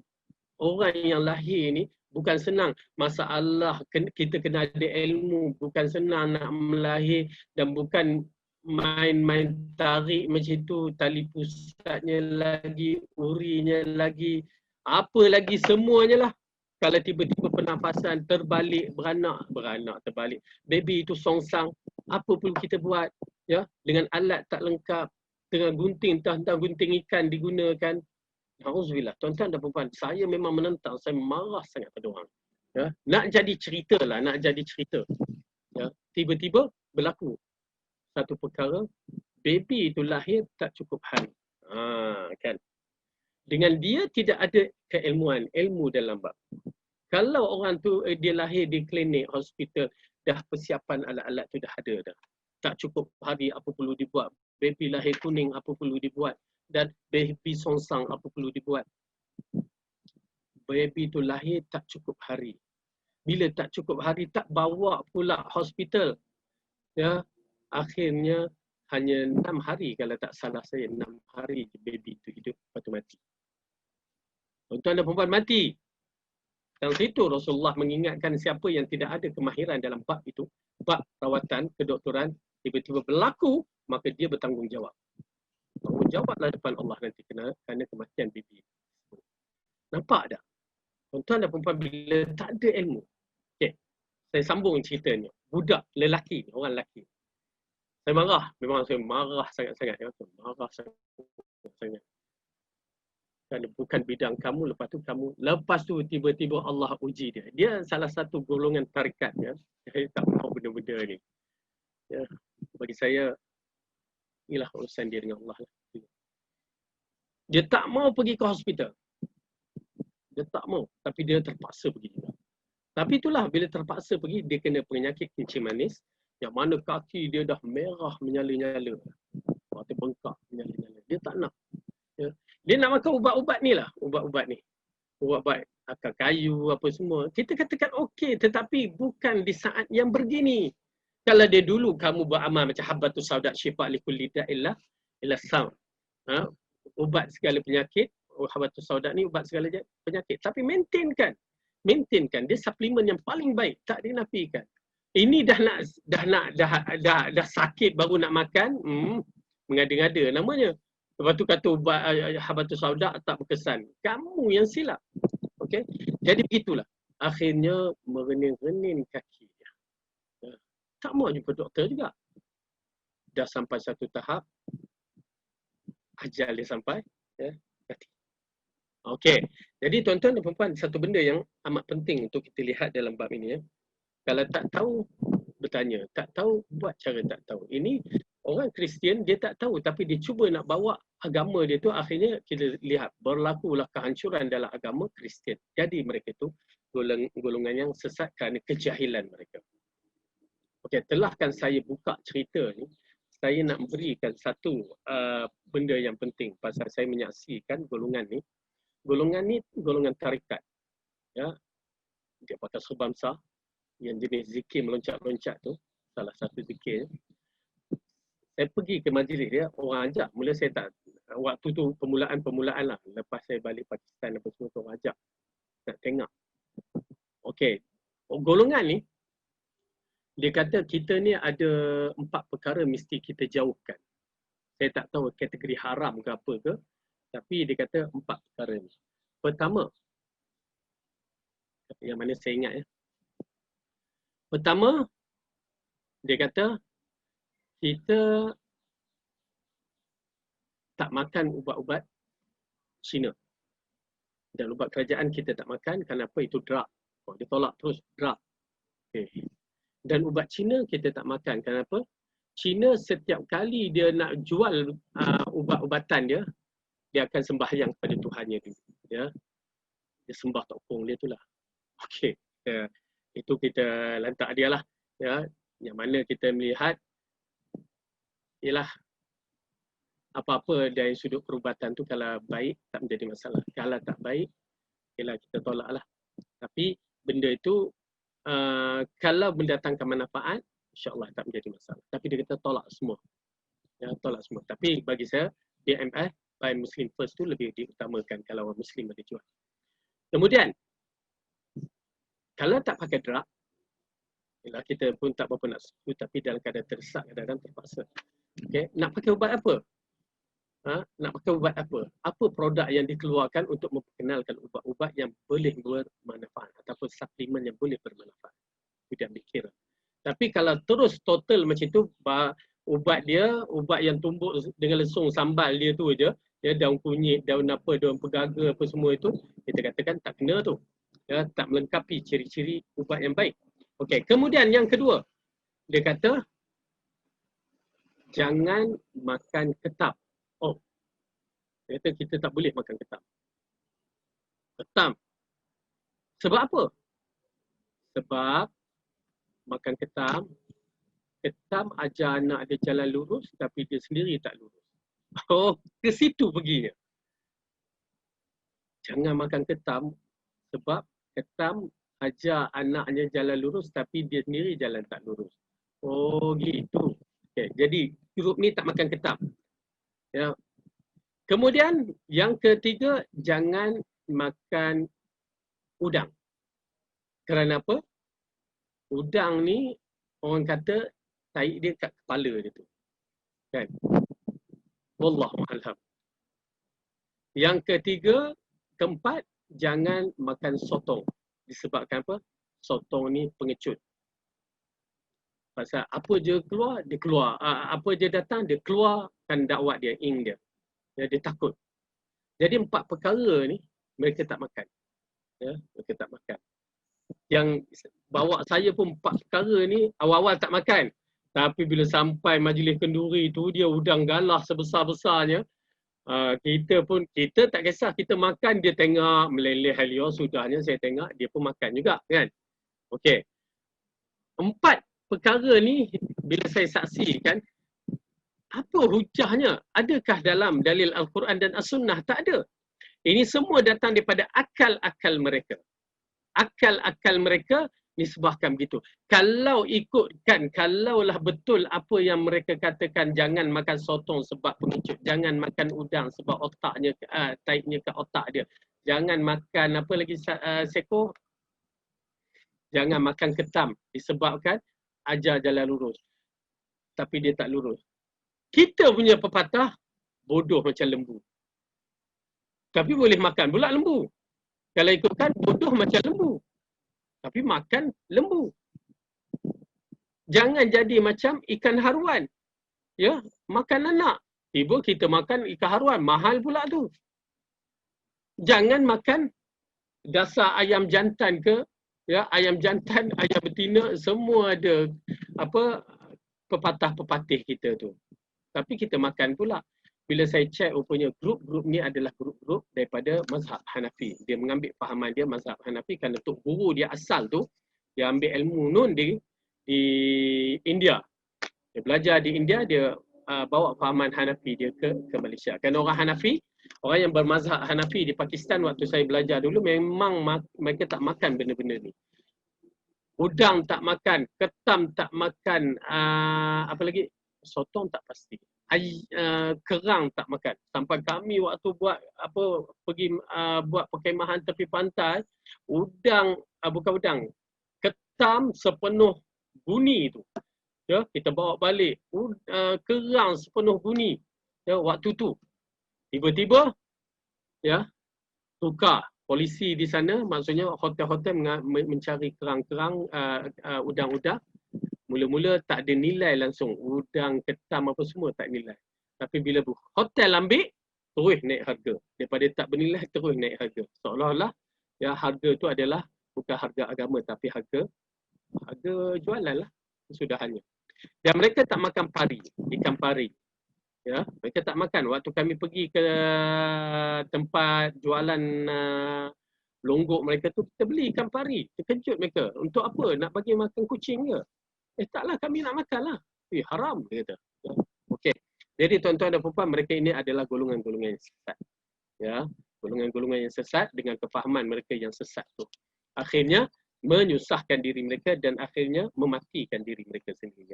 orang yang lahir ni, bukan senang. Masalah kita kena ada ilmu, bukan senang nak melahir dan bukan main-main tarik macam tu, tali pusatnya lagi, urinya lagi, apa lagi semuanya lah. Kalau tiba-tiba pernafasan terbalik, beranak terbalik, baby itu songsang, apa perlu kita buat, ya, dengan alat tak lengkap, dengan gunting, entah gunting ikan digunakan. Auzubillah, tuan-tuan dan puan, saya memang menentang, saya marah sangat pada orang. Ya, nak jadi cerita. Ya, tiba-tiba berlaku satu perkara, baby itu lahir tak cukup hari. Kan? Dengan dia tidak ada keilmuan, ilmu dalam bab. Kalau orang tu dia lahir di klinik, hospital, dah persiapan alat-alat tu dah ada dah. Tak cukup hari, apa perlu dibuat. Baby lahir kuning, apa perlu dibuat. Dan baby songsang, apa perlu dibuat. Baby tu lahir tak cukup hari. Bila tak cukup hari, tak bawa pula hospital. Ya, akhirnya hanya 6 hari, kalau tak salah saya, 6 hari baby tu hidup, lepas tu mati. Tuan-tuan dan perempuan, mati. Dalam situ Rasulullah mengingatkan siapa yang tidak ada kemahiran dalam bab itu, bab rawatan, kedoktoran, tiba-tiba berlaku, maka dia bertanggungjawab. Tanggungjawablah depan Allah nanti kerana kematian baby. Nampak tak? Tuan-tuan dan perempuan, bila tak ada ilmu. Okay. Saya sambung ceritanya. Budak lelaki, orang lelaki. Saya marah. Memang saya marah sangat-sangat. Marah sangat. Kerana bukan bidang kamu, lepas tu tiba-tiba Allah uji dia. Dia salah satu golongan tarikat, ya. Saya tak mahu benda-benda ni. Ya. Bagi saya, inilah urusan dia dengan Allah. Dia tak mau pergi ke hospital. Dia tak mau, tapi dia terpaksa pergi juga. Tapi itulah, bila terpaksa pergi, dia kena penyakit kencing manis, yang mana kaki dia dah merah menyala-nyala. Dia bengkak menyala-nyala. Dia tak nak. Ya. Dia nak makan ubat-ubat ni lah. Ubat-ubat ni. Ubat-ubat akar kayu, apa semua. Kita katakan okey, tetapi bukan di saat yang begini. Kalau dia dulu kamu beramal macam habbatus sauda syifa likulli da'illah ila sam. Ubat segala penyakit. Habbatus sauda ni ubat segala penyakit. Tapi maintainkan. Dia suplemen yang paling baik. Tak dinafikan. Ini dah sakit baru nak makan. Mengada-ngada namanya. Lepas tu kata ubat habbatus sauda tak berkesan. Kamu yang silap. Okey. Jadi begitulah. Akhirnya merening-rening kaki dia. Tak mau jumpa doktor juga. Dah sampai satu tahap ajal dia sampai, ya, mati. Okey. Jadi tuan-tuan dan puan-puan, satu benda yang amat penting untuk kita lihat dalam bab ini, ya. Kalau tak tahu, bertanya. Tak tahu, buat cara tak tahu. Ini orang Kristian, dia tak tahu tapi dia cuba nak bawa agama dia tu, akhirnya kita lihat berlakulah kehancuran dalam agama Kristian. Jadi mereka tu golongan yang sesat kerana kejahilan mereka. Okey, telahkan saya buka cerita ni, saya nak berikan satu benda yang penting pasal saya menyaksikan golongan ni. Golongan ni golongan tarikat. Ya, dia pakai serban besar yang jenis zikir meloncat-loncat tu, salah satu zikir. Saya pergi ke majlis dia, orang ajak. Mula saya tak, waktu tu permulaan lah. Lepas saya balik Pakistan apa semua tu, orang ajak nak tengok. Okey, golongan ni dia kata kita ni ada 4 perkara mesti kita jauhkan. Saya tak tahu kategori haram ke apa ke, tapi dia kata 4 perkara ni. Pertama, yang mana saya ingat, ya. Pertama, dia kata kita tak makan ubat-ubat Cina. Dan ubat kerajaan kita tak makan, kenapa? Itu drug. Oh, dia tolak terus, drug. Okay. Dan ubat Cina kita tak makan, kenapa? Cina setiap kali dia nak jual ubat-ubatan dia, dia akan sembahyang pada Tuhannya tu. Ya. Dia sembah tokong dia tu lah. Okey. Itu kita lantak dia lah. Ya. Yang mana kita melihat ialah apa-apa dari sudut perubatan tu kalau baik tak menjadi masalah. Kalau tak baik, ialah kita tolak lah. Tapi benda itu kalau mendatangkan manfaat, insya-Allah tak menjadi masalah. Tapi dia kata tolak semua. Ya, tolak semua. Tapi bagi saya, BMF, Buy Muslim First tu lebih diutamakan kalau orang Muslim ada jual. Kemudian, kalau tak pakai drug, ialah kita pun tak berapa nak sebut, tapi dalam keadaan terdesak, kadang-kadang terpaksa. Okay. Nak pakai ubat apa? Nak pakai ubat apa? Apa produk yang dikeluarkan untuk memperkenalkan ubat-ubat yang boleh bermanfaat ataupun suplemen yang boleh bermanfaat? Tidak mikir. Tapi kalau terus total macam tu, ubat dia, ubat yang tumbuk dengan lesung sambal dia tu je, ya, daun kunyit, daun apa, daun pegaga apa semua itu, kita katakan tak kena tu. Ya, tak melengkapi ciri-ciri ubat yang baik. Okey, kemudian yang kedua, dia kata jangan makan ketam. Oh, dia kata kita tak boleh makan ketam. Ketam. Sebab apa? Sebab makan ketam, ketam ajar anak dia jalan lurus tapi dia sendiri tak lurus. Oh, ke situ perginya. Jangan makan ketam sebab ketam ajar anaknya jalan lurus tapi dia sendiri jalan tak lurus. Oh, gitu. Okay, jadi grup ni tak makan ketam. Ya. Kemudian yang ketiga, jangan makan udang. Kerana apa? Udang ni orang kata tahi dia kat kepala dia tu. Kan? Wallahu a'lam. Yang ketiga, keempat, jangan makan sotong. Disebabkan apa? Sotong ni pengecut. Pasal apa je keluar, dia keluar. Apa je datang, dia keluarkan dakwat dia, ing dia. Ya, dia takut. Jadi 4 perkara ni, mereka tak makan. Ya, mereka tak makan. Yang bawa saya pun 4 perkara ni, awal-awal tak makan. Tapi bila sampai majlis kenduri tu, dia udang galah sebesar-besarnya. Kita pun, kita tak kisah, kita makan, dia tengok, meleleh halio, sudahnya saya tengok, dia pun makan juga, kan? Okey. 4 perkara ni, bila saya saksikan, apa hujahnya? Adakah dalam dalil Al-Quran dan As-Sunnah? Tak ada. Ini semua datang daripada akal-akal mereka. Akal-akal mereka nisbahkan begitu. Kalau ikutkan, kalaulah betul apa yang mereka katakan, jangan makan sotong sebab pengecut, jangan makan udang sebab otaknya, taiknya ke otak dia, jangan makan apa lagi seko, jangan makan ketam disebabkan ajar jalan lurus tapi dia tak lurus. Kita punya pepatah bodoh macam lembu, tapi boleh makan pula lembu. Kalau ikutkan bodoh macam lembu, tapi makan lembu. Jangan jadi macam ikan haruan. Ya, makan anak. Tiba kita makan ikan haruan, mahal pula tu. Jangan makan dasar ayam jantan ke, ya, ayam jantan, ayam betina, semua ada apa pepatah-pepatih kita tu. Tapi kita makan pula. Bila saya cek rupanya grup-grup ni adalah grup-grup daripada mazhab Hanafi. Dia mengambil fahaman dia mazhab Hanafi kerana tok guru dia asal tu, dia ambil ilmu nun di India. Dia belajar di India, dia bawa fahaman Hanafi dia ke Malaysia. Kerana orang Hanafi, orang yang bermazhab Hanafi di Pakistan waktu saya belajar dulu, memang mereka tak makan benda-benda ni. Udang tak makan, ketam tak makan, apa lagi? Sotong tak pasti. Kerang tak makan. Sampai kami waktu buat pergi buat perkhemahan tepi pantai, udang, bukan udang, ketam sepenuh buni tu, ya, kita bawa balik. Kerang sepenuh buni, ya, waktu tu tiba-tiba, ya, tukar polisi di sana, maksudnya hotel-hotel mencari kerang-kerang, udang-udang. Mula-mula tak ada nilai langsung, udang, ketam apa semua tak nilai. Tapi bila hotel ambil, terus naik harga. Daripada tak bernilai, terus naik harga. Seolah-olah ya, harga tu adalah bukan harga agama, tapi harga jualan lah, kesudahannya. Dan mereka tak makan pari, ikan pari. Ya, mereka tak makan. Waktu kami pergi ke tempat jualan longgok mereka tu, kita beli ikan pari. Terkejut mereka. Untuk apa? Nak bagi makan kucing ke? Taklah, kami nak makan lah. Haram, dia kata. Okey. Jadi tuan-tuan dan puan, mereka ini adalah golongan-golongan yang sesat. Ya, golongan-golongan yang sesat dengan kefahaman mereka yang sesat tu. Akhirnya menyusahkan diri mereka dan akhirnya mematikan diri mereka sendiri.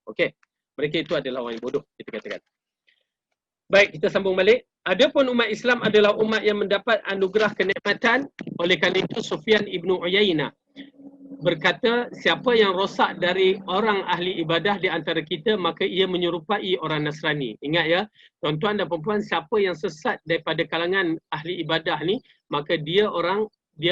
Okey. Mereka itu adalah orang yang bodoh, kita katakan. Baik, kita sambung balik. Adapun umat Islam adalah umat yang mendapat anugerah kenikmatan. Oleh kerana itu Sufyan ibnu Uyainah berkata, siapa yang rosak dari orang ahli ibadah di antara kita, maka ia menyerupai orang Nasrani. Ingat ya, tuan-tuan dan puan-puan, siapa yang sesat daripada kalangan ahli ibadah ni, maka dia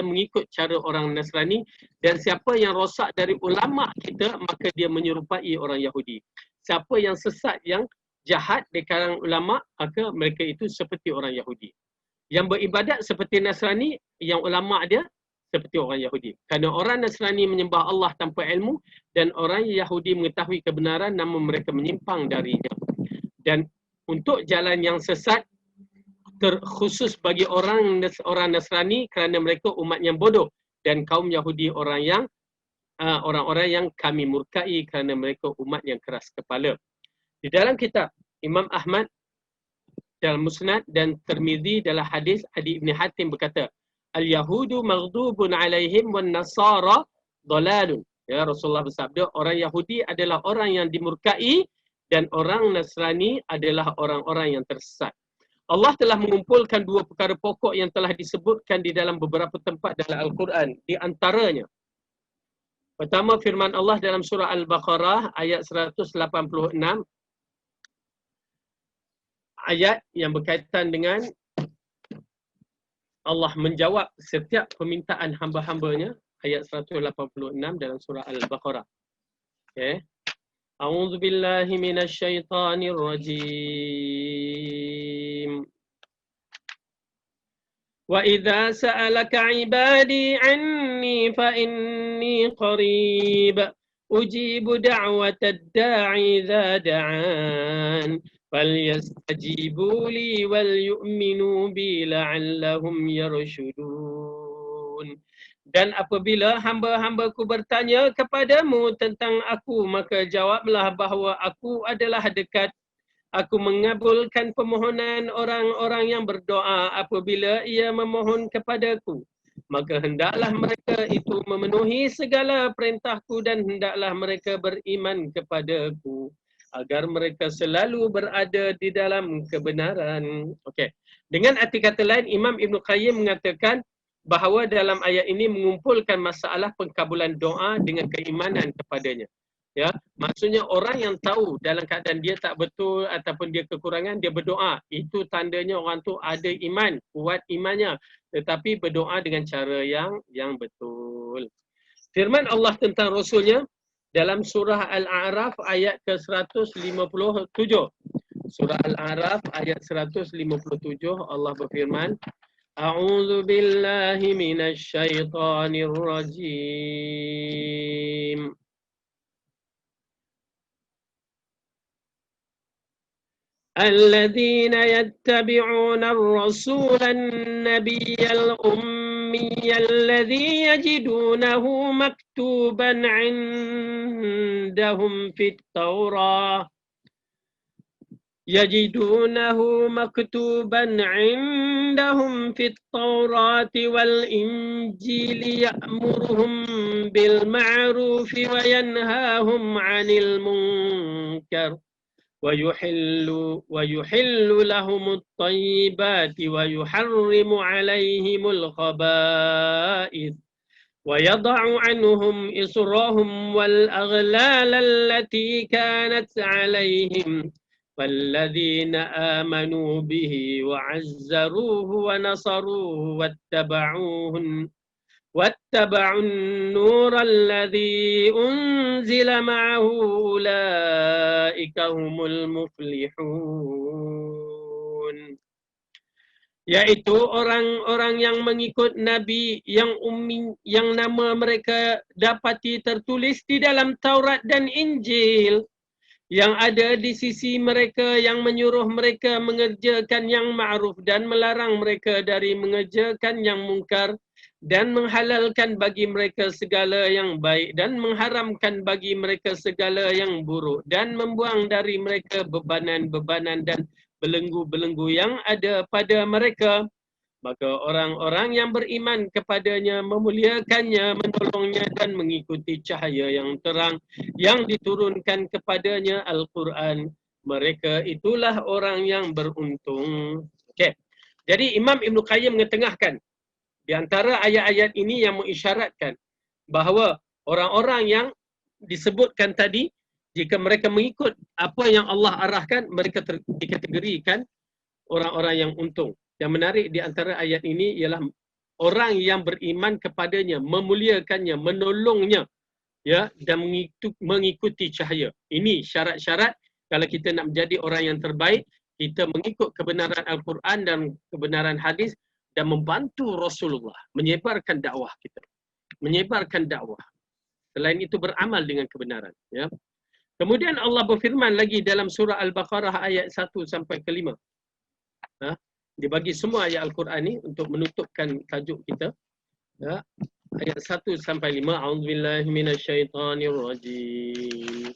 mengikut cara orang Nasrani. Dan siapa yang rosak dari ulama kita, maka dia menyerupai orang Yahudi. Siapa yang sesat, yang jahat di kalangan ulama, maka mereka itu seperti orang Yahudi. Yang beribadat seperti Nasrani, yang ulama dia seperti orang Yahudi. Kerana orang Nasrani menyembah Allah tanpa ilmu dan orang Yahudi mengetahui kebenaran namun mereka menyimpang darinya. Dan untuk jalan yang sesat terkhusus bagi orang Nasrani kerana mereka umat yang bodoh, dan kaum Yahudi orang-orang yang kami murkai kerana mereka umat yang keras kepala. Di dalam kitab Imam Ahmad dalam Musnad dan Tirmizi dalam hadis Adi Ibn Hatim berkata, Al-Yahudu maghdubun alaihim wan Nasara dalalun. Ya, Rasulullah bersabda, orang Yahudi adalah orang yang dimurkai dan orang Nasrani adalah orang-orang yang tersesat. Allah telah mengumpulkan dua perkara pokok yang telah disebutkan di dalam beberapa tempat dalam Al-Quran. Di antaranya, pertama firman Allah dalam surah Al-Baqarah ayat 186, ayat yang berkaitan dengan Allah menjawab setiap permintaan hamba-hambanya, ayat 186 dalam surah Al-Baqarah. Okay. A'udzu billahi minasyaitonir rajim. Wa idza sa'alaka 'ibadi 'anni fa inni qarib ujibu da'watad da'i idza da'an. فَلْيَسْتَجِيبُوا لِي وَلْيُؤْمِنُوا بِي لَعَلَّهُمْ يَرْشُدُونَ. Dan apabila hamba-hambaku bertanya kepadamu tentang aku, maka jawablah bahawa aku adalah dekat. Aku mengabulkan permohonan orang-orang yang berdoa apabila ia memohon kepadaku. Maka hendaklah mereka itu memenuhi segala perintahku dan hendaklah mereka beriman kepadaku, agar mereka selalu berada di dalam kebenaran. Okey. Dengan arti kata lain, Imam Ibn Qayyim mengatakan bahawa dalam ayat ini mengumpulkan masalah pengkabulan doa dengan keimanan kepadanya. Ya, maksudnya orang yang tahu dalam keadaan dia tak betul ataupun dia kekurangan, dia berdoa. Itu tandanya orang tu ada iman, kuat imannya, tetapi berdoa dengan cara yang betul. Firman Allah tentang Rasulnya dalam surah Al-A'raf ayat ke-157. Surah Al-A'raf ayat 157 Allah berfirman, A'udzu billahi minasy syaithanir rajim. الذين يتبعون الرسول النبي الأمي الذي يجدونه مكتوبا عندهم في التوراة والإنجيل يأمرهم بالمعروف وينهاهم عن المنكر ويحل لهم الطيبات ويحرم عليهم الخبائث ويضع عنهم إصرهم والأغلال التي كانت عليهم فالذين آمنوا به وعزروه ونصروه واتبعوا النور الذي أنزل معه أولئك هم المفلحون. Yaitu orang-orang yang mengikut Nabi yang ummi, yang nama mereka dapati tertulis di dalam Taurat dan Injil, yang ada di sisi mereka, yang menyuruh mereka mengerjakan yang ma'ruf dan melarang mereka dari mengerjakan yang mungkar, dan menghalalkan bagi mereka segala yang baik dan mengharamkan bagi mereka segala yang buruk, dan membuang dari mereka bebanan-bebanan dan belenggu-belenggu yang ada pada mereka. Maka orang-orang yang beriman kepadanya memuliakannya, menolongnya dan mengikuti cahaya yang terang yang diturunkan kepadanya Al-Quran. Mereka itulah orang yang beruntung. Okey. Jadi Imam Ibn Qayyim mengetengahkan di antara ayat-ayat ini yang mengisyaratkan bahawa orang-orang yang disebutkan tadi, jika mereka mengikut apa yang Allah arahkan, mereka dikategorikan orang-orang yang untung. Yang menarik di antara ayat ini ialah orang yang beriman kepadanya, memuliakannya, menolongnya, ya, dan mengikuti cahaya. Ini syarat-syarat kalau kita nak menjadi orang yang terbaik, kita mengikut kebenaran Al-Quran dan kebenaran hadis dan membantu Rasulullah menyebarkan dakwah kita. Menyebarkan dakwah. Selain itu beramal dengan kebenaran, ya. Kemudian Allah berfirman lagi dalam surah Al-Baqarah ayat 1 sampai ke 5. Dia bagi semua ayat Al-Quran ni untuk menutupkan tajuk kita. Ya. Ayat 1 sampai 5. A'udzubillahi minasyaitanirrajim.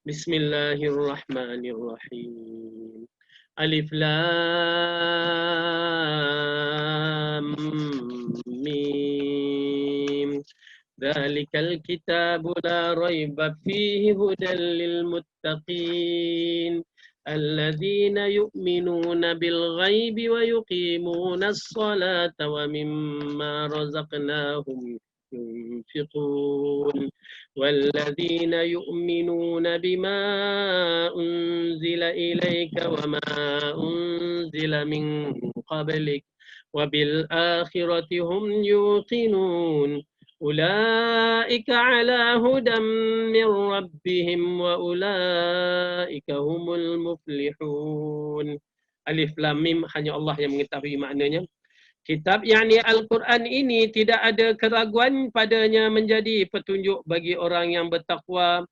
Bismillahirrahmanirrahim. Alif Lam Mim. Dzalikal kitabu la raiba fihi hudan lil muttaqin. الذين يؤمنون بالغيب ويقيمون الصلاة ومما رزقناهم ينفقون والذين يؤمنون بما أنزل إليك وما أنزل من قبلك وبالآخرة هم يوقنون أولئك على هدى من ربهم وأولئك هم المفلحون. Alif Lam Mim, hanya Allah yang mengetahui maknanya. Kitab yakni Al-Quran ini tidak ada keraguan padanya menjadi petunjuk bagi orang yang bertakwa,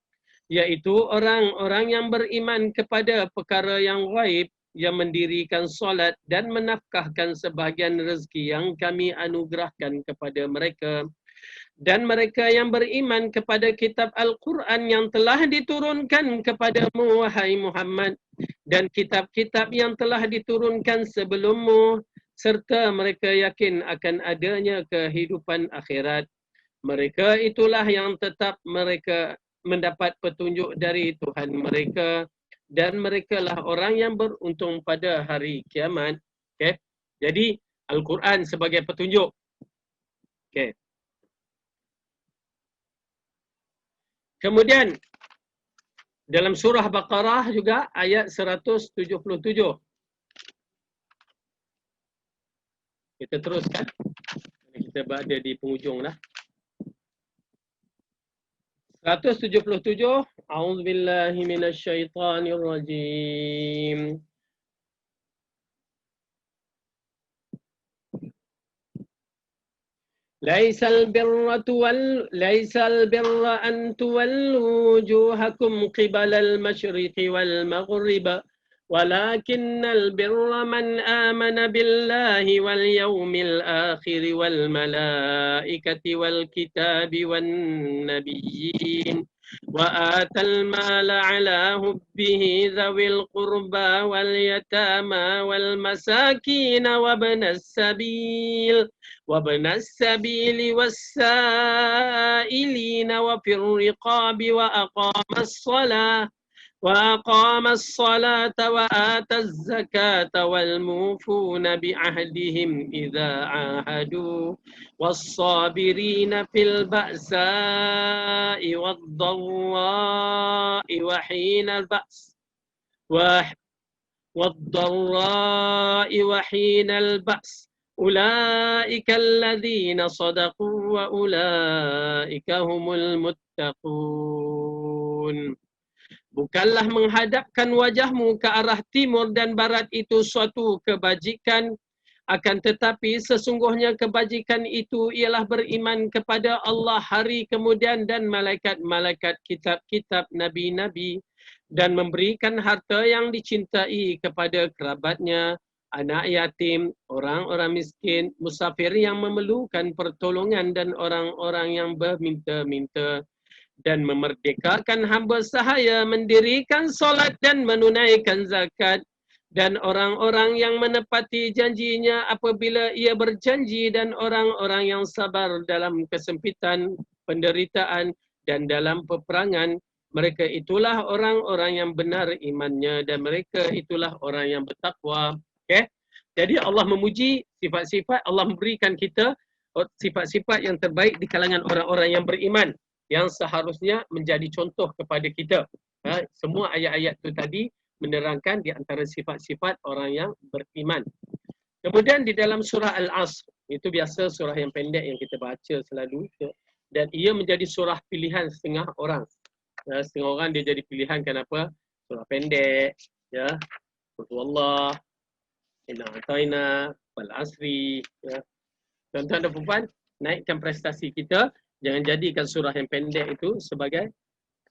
iaitu orang-orang yang beriman kepada perkara yang ghaib, yang mendirikan solat dan menafkahkan sebahagian rezeki yang kami anugerahkan kepada mereka. Dan mereka yang beriman kepada kitab Al-Quran yang telah diturunkan kepadamu, wahai Muhammad, dan kitab-kitab yang telah diturunkan sebelummu, serta mereka yakin akan adanya kehidupan akhirat. Mereka itulah yang tetap mereka mendapat petunjuk dari Tuhan mereka, dan mereka lah orang yang beruntung pada hari kiamat. Okay? Jadi Al-Quran sebagai petunjuk. Okay. Kemudian dalam surah Baqarah juga ayat 177. Kita teruskan. Kita berada di penghujung dah. 177. A'udzubillahi minasyaitonirrajim. ليس البر أن تولوا وجوهكم قبل المشرق والمغرب ولكن البر من آمن بالله واليوم الآخر والملائكة والكتاب والنبيين وآتى المال على حبه ذوي القربى واليتامى والمساكين وابن السبيل والسائلين وفي الرقاب وأقام الصلاة وآتى الزكاة والموفون بعهدهم إذا عاهدوا والصابرين في البأساء والضراء وحين البأس أولئك الذين صدقوا وأولئك هم المتقون. Bukanlah menghadapkan wajahmu ke arah timur dan barat itu suatu kebajikan, akan tetapi sesungguhnya kebajikan itu ialah beriman kepada Allah hari kemudian dan malaikat-malaikat, kitab-kitab, nabi-nabi, dan memberikan harta yang dicintai kepada kerabatnya, anak yatim, orang-orang miskin, musafir yang memerlukan pertolongan dan orang-orang yang berminta-minta, dan memerdekakan hamba sahaya, mendirikan solat dan menunaikan zakat, dan orang-orang yang menepati janjinya apabila ia berjanji, dan orang-orang yang sabar dalam kesempitan, penderitaan, dan dalam peperangan. Mereka itulah orang-orang yang benar imannya dan mereka itulah orang yang bertakwa. Okay? Jadi Allah memuji sifat-sifat, Allah memberikan kita sifat-sifat yang terbaik di kalangan orang-orang yang beriman, yang seharusnya menjadi contoh kepada kita. Semua ayat-ayat itu tadi menerangkan di antara sifat-sifat orang yang beriman. Kemudian di dalam surah Al-Asr, itu biasa surah yang pendek yang kita baca selalu, dan ia menjadi surah pilihan setengah orang. Setengah orang dia jadi pilihan kenapa? Surah pendek, ya. Wallah, inna ataina, wal asri, ya. Tuan-tuan dan puan, naikkan prestasi kita. Jangan jadikan surah yang pendek itu sebagai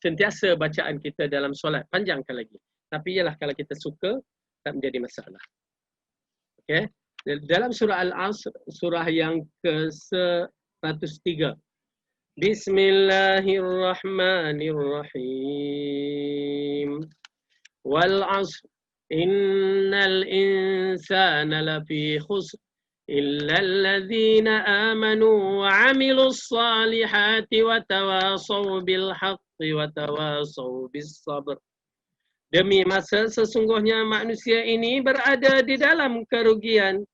sentiasa bacaan kita dalam solat. Panjangkan lagi. Tapi ialah kalau kita suka, tak menjadi masalah. Okay? Dalam surah Al-Asr, surah yang ke-103. Bismillahirrahmanirrahim. Wal-asr, innal insana lafi khusr. إلا الذين آمنوا وعملوا الصالحات وتواصوا بالحق وتواصوا بالصبر. Demi masa sesungguhnya manusia ini berada di dalam kerugian,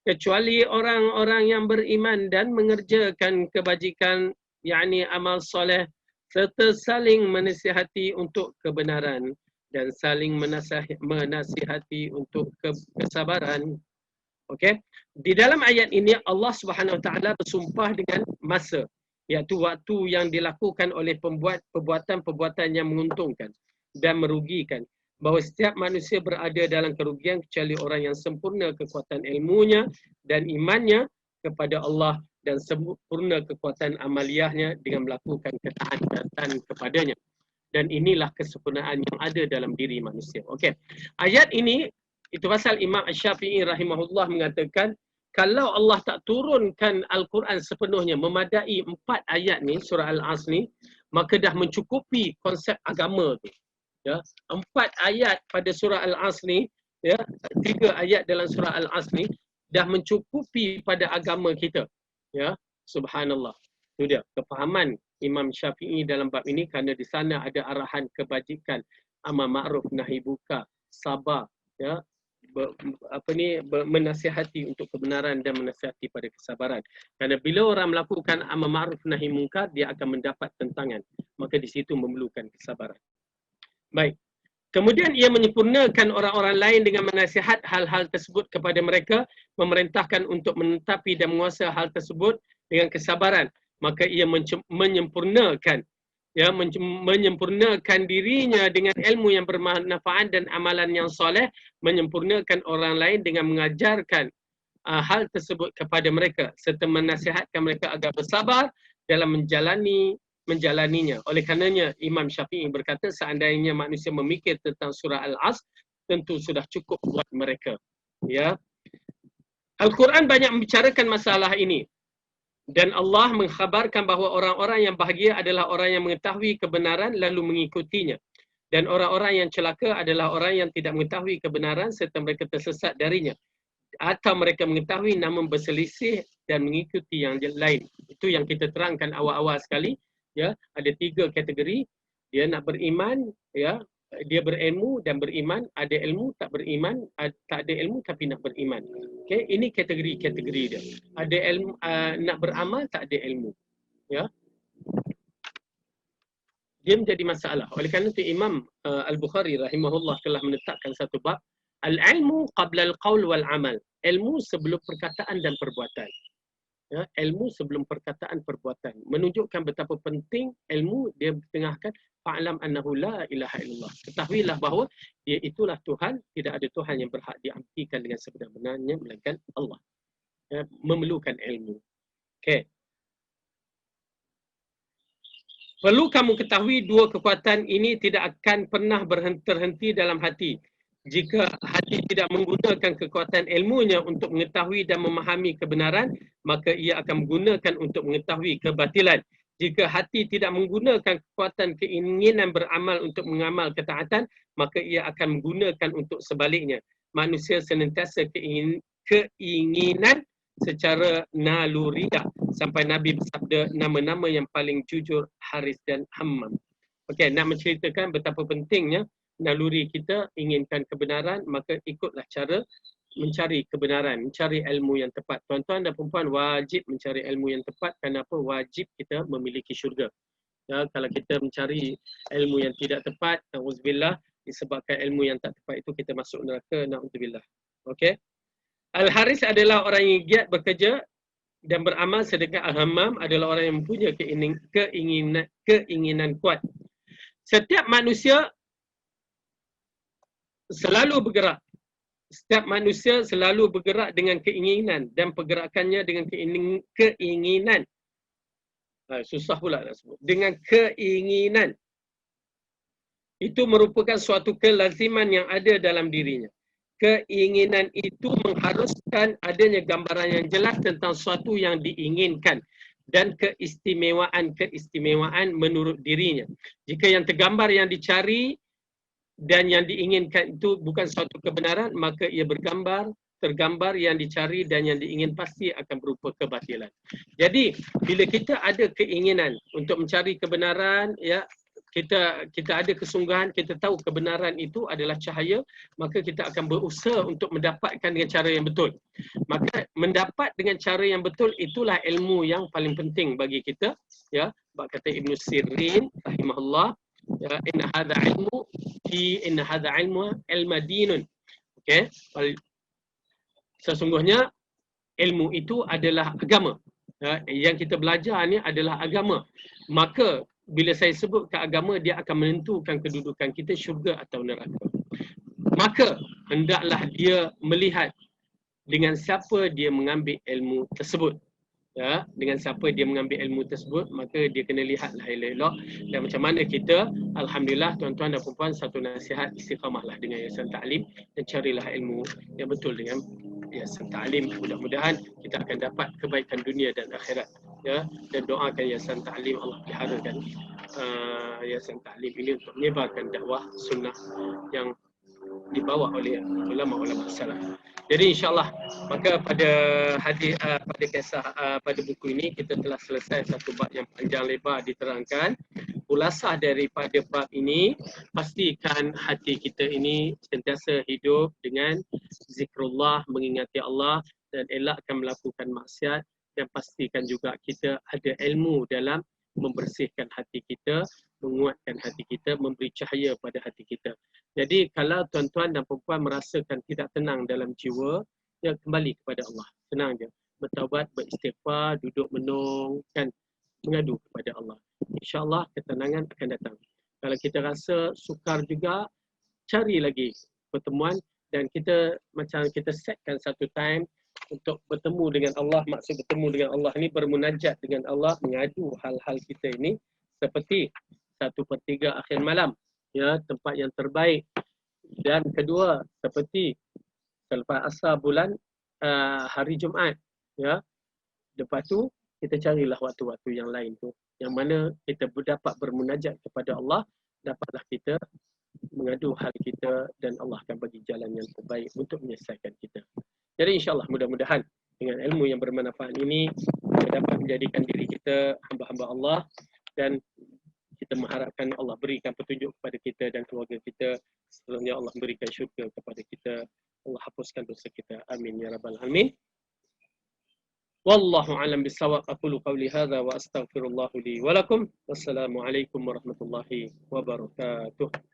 kecuali orang-orang yang beriman dan mengerjakan kebajikan, yakni amal soleh, serta saling menasihati untuk kebenaran dan saling menasihati untuk kesabaran. Okey, di dalam ayat ini Allah Subhanahu Wa Taala bersumpah dengan masa, iaitu waktu yang dilakukan oleh pembuat perbuatan-perbuatan yang menguntungkan dan merugikan, bahawa setiap manusia berada dalam kerugian kecuali orang yang sempurna kekuatan ilmunya dan imannya kepada Allah dan sempurna kekuatan amaliyahnya dengan melakukan ketaatan kepadanya. Dan inilah kesempurnaan yang ada dalam diri manusia. Okey, ayat ini itu pasal Imam Asy-Syafi'i rahimahullah mengatakan, kalau Allah tak turunkan Al-Quran sepenuhnya, memadai 4 ayat ni, surah Al-Asr ni, maka dah mencukupi konsep agama tu. Ya, 4 ayat pada surah Al-Asr ni, ya, 3 ayat dalam surah Al-Asr ni dah mencukupi pada agama kita. Ya, subhanallah. Itu dia kefahaman Imam Syafi'i dalam bab ini, kerana di sana ada arahan kebajikan, amar ma'ruf nahi munkar, sabar, ya, menasihati untuk kebenaran dan menasihati pada kesabaran. Kerana bila orang melakukan amar ma'ruf nahi munkar, dia akan mendapat tentangan. Maka di situ memerlukan kesabaran. Baik. Kemudian ia menyempurnakan orang-orang lain dengan menasihat hal-hal tersebut kepada mereka, memerintahkan untuk menetapi dan menguasai hal tersebut dengan kesabaran. Maka ia menyempurnakan ya, menyempurnakan dirinya dengan ilmu yang bermanfaat dan amalan yang soleh, menyempurnakan orang lain dengan mengajarkan hal tersebut kepada mereka serta menasihatkan mereka agar bersabar dalam menjalaninya. Oleh karenanya Imam Syafi'i berkata, seandainya manusia memikir tentang surah Al-Asr, tentu sudah cukup buat mereka. Ya, Al-Quran banyak membicarakan masalah ini. Dan Allah mengkhabarkan bahawa orang-orang yang bahagia adalah orang yang mengetahui kebenaran lalu mengikutinya. Dan orang-orang yang celaka adalah orang yang tidak mengetahui kebenaran serta mereka tersesat darinya. Atau mereka mengetahui namun berselisih dan mengikuti yang lain. Itu yang kita terangkan awal-awal sekali. Ya, ada 3 kategori. Dia nak beriman, ya, dia berilmu dan beriman, ada ilmu tak beriman, tak ada ilmu tapi nak beriman. Okey, ini kategori-kategori dia. Ada ilmu, nak beramal, tak ada ilmu. Ya. Dia menjadi masalah. Oleh kerana itu Imam Al-Bukhari rahimahullah telah menetapkan satu bab, al-ilmu qabla al-qaul wal amal. Ilmu sebelum perkataan dan perbuatan. Ya, ilmu sebelum perkataan perbuatan. Menunjukkan betapa penting ilmu. Dia bertengahkan fa'lam annahu la ilaha illallah. Ketahuilah bahawa dia itulah Tuhan, tidak ada Tuhan yang berhak diabdikan dengan sebenar-benarnya melainkan Allah. Ya, memerlukan ilmu. Okey. Perlu kamu ketahui 2 kekuatan ini tidak akan pernah terhenti dalam hati. Jika hati tidak menggunakan kekuatan ilmunya untuk mengetahui dan memahami kebenaran, maka ia akan menggunakan untuk mengetahui kebatilan. Jika hati tidak menggunakan kekuatan keinginan beramal untuk mengamal ketaatan, maka ia akan menggunakan untuk sebaliknya. Manusia senantiasa keinginan secara naluriah, sampai Nabi bersabda nama-nama yang paling jujur Haris dan Hammam. Okey, nak menceritakan betapa pentingnya naluri kita inginkan kebenaran, maka ikutlah cara mencari kebenaran, mencari ilmu yang tepat. Tuan-tuan dan puan-puan wajib mencari ilmu yang tepat. Kenapa? Wajib kita memiliki syurga. Ya, kalau kita mencari ilmu yang tidak tepat, na'udzubillah, disebabkan ilmu yang tak tepat itu kita masuk neraka, na'udzubillah. Okey. Al-Haris adalah orang yang giat bekerja dan beramal, sedangkan Al-Hammam adalah orang yang mempunyai keinginan kuat. Setiap manusia selalu bergerak. Setiap manusia selalu bergerak dengan keinginan dan pergerakannya dengan keinginan. Susah pula nak sebut. Dengan keinginan. Itu merupakan suatu kelaziman yang ada dalam dirinya. Keinginan itu mengharuskan adanya gambaran yang jelas tentang sesuatu yang diinginkan dan keistimewaan menurut dirinya. Jika yang tergambar yang dicari dan yang diinginkan itu bukan suatu kebenaran, maka ia tergambar yang dicari dan yang diingin pasti akan berupa kebatilan. Jadi bila kita ada keinginan untuk mencari kebenaran, ya, kita ada kesungguhan, kita tahu kebenaran itu adalah cahaya, maka kita akan berusaha untuk mendapatkan dengan cara yang betul. Maka mendapat dengan cara yang betul itulah ilmu yang paling penting bagi kita. Ya, kata Ibn Sirin rahimahullah, ya, inna hadha ilmu ilma dinun. Okey, sesungguhnya ilmu itu adalah agama. Ya, yang kita belajar ni adalah agama. Maka bila saya sebut ke agama, dia akan menentukan kedudukan kita syurga atau neraka. Maka hendaklah dia melihat dengan siapa dia mengambil ilmu tersebut. Ya, dengan siapa dia mengambil ilmu tersebut, maka dia kena lihatlah elok-elok. Dan macam mana kita, alhamdulillah tuan-tuan dan puan-puan, satu nasihat, istiqamahlah dengan yayasan ta'lim dan carilah ilmu yang betul dengan yayasan ta'lim. Mudah-mudahan kita akan dapat kebaikan dunia dan akhirat. Ya, dan doakan yayasan ta'lim Allah peliharakan yayasan ta'lim ini untuk menyebarkan dakwah sunnah yang dibawa oleh ulama-ulama salaf. Jadi insya-Allah maka pada pada kisah pada buku ini kita telah selesai satu bab yang panjang lebar diterangkan. Ulasah daripada bab ini, pastikan hati kita ini sentiasa hidup dengan zikrullah, mengingati Allah dan elakkan melakukan maksiat, dan pastikan juga kita ada ilmu dalam membersihkan hati kita, menguatkan hati kita, memberi cahaya pada hati kita. Jadi kalau tuan-tuan dan puan-puan merasakan tidak tenang dalam jiwa, ya kembali kepada Allah. Tenang je. Bertaubat, beristighfar, duduk menung, kan, mengadu kepada Allah. InsyaAllah ketenangan akan datang. Kalau kita rasa sukar juga, cari lagi pertemuan dan kita macam kita setkan satu time untuk bertemu dengan Allah. Maksud bertemu dengan Allah ni bermunajat dengan Allah, mengadu hal-hal kita ini seperti 1/3 akhir malam, ya, tempat yang terbaik. Dan kedua, seperti selepas asar bulan hari Jumaat, ya. Lepas tu kita carilah waktu-waktu yang lain tu, yang mana kita dapat bermunajat kepada Allah, dapatlah kita mengadu hal kita dan Allah akan bagi jalan yang terbaik untuk menyelesaikan kita. Jadi insyaAllah mudah-mudahan dengan ilmu yang bermanfaat ini kita dapat menjadikan diri kita hamba-hamba Allah dan kita mengharapkan Allah berikan petunjuk kepada kita dan keluarga kita. Seterusnya Allah berikan syurga kepada kita. Allah hapuskan dosa kita. Amin ya rabbal alamin. Wallahu a'lam bissawab. Aqulu qawli hadza wa astaghfirullah li wa lakum. Wassalamu alaikum warahmatullahi wabarakatuh.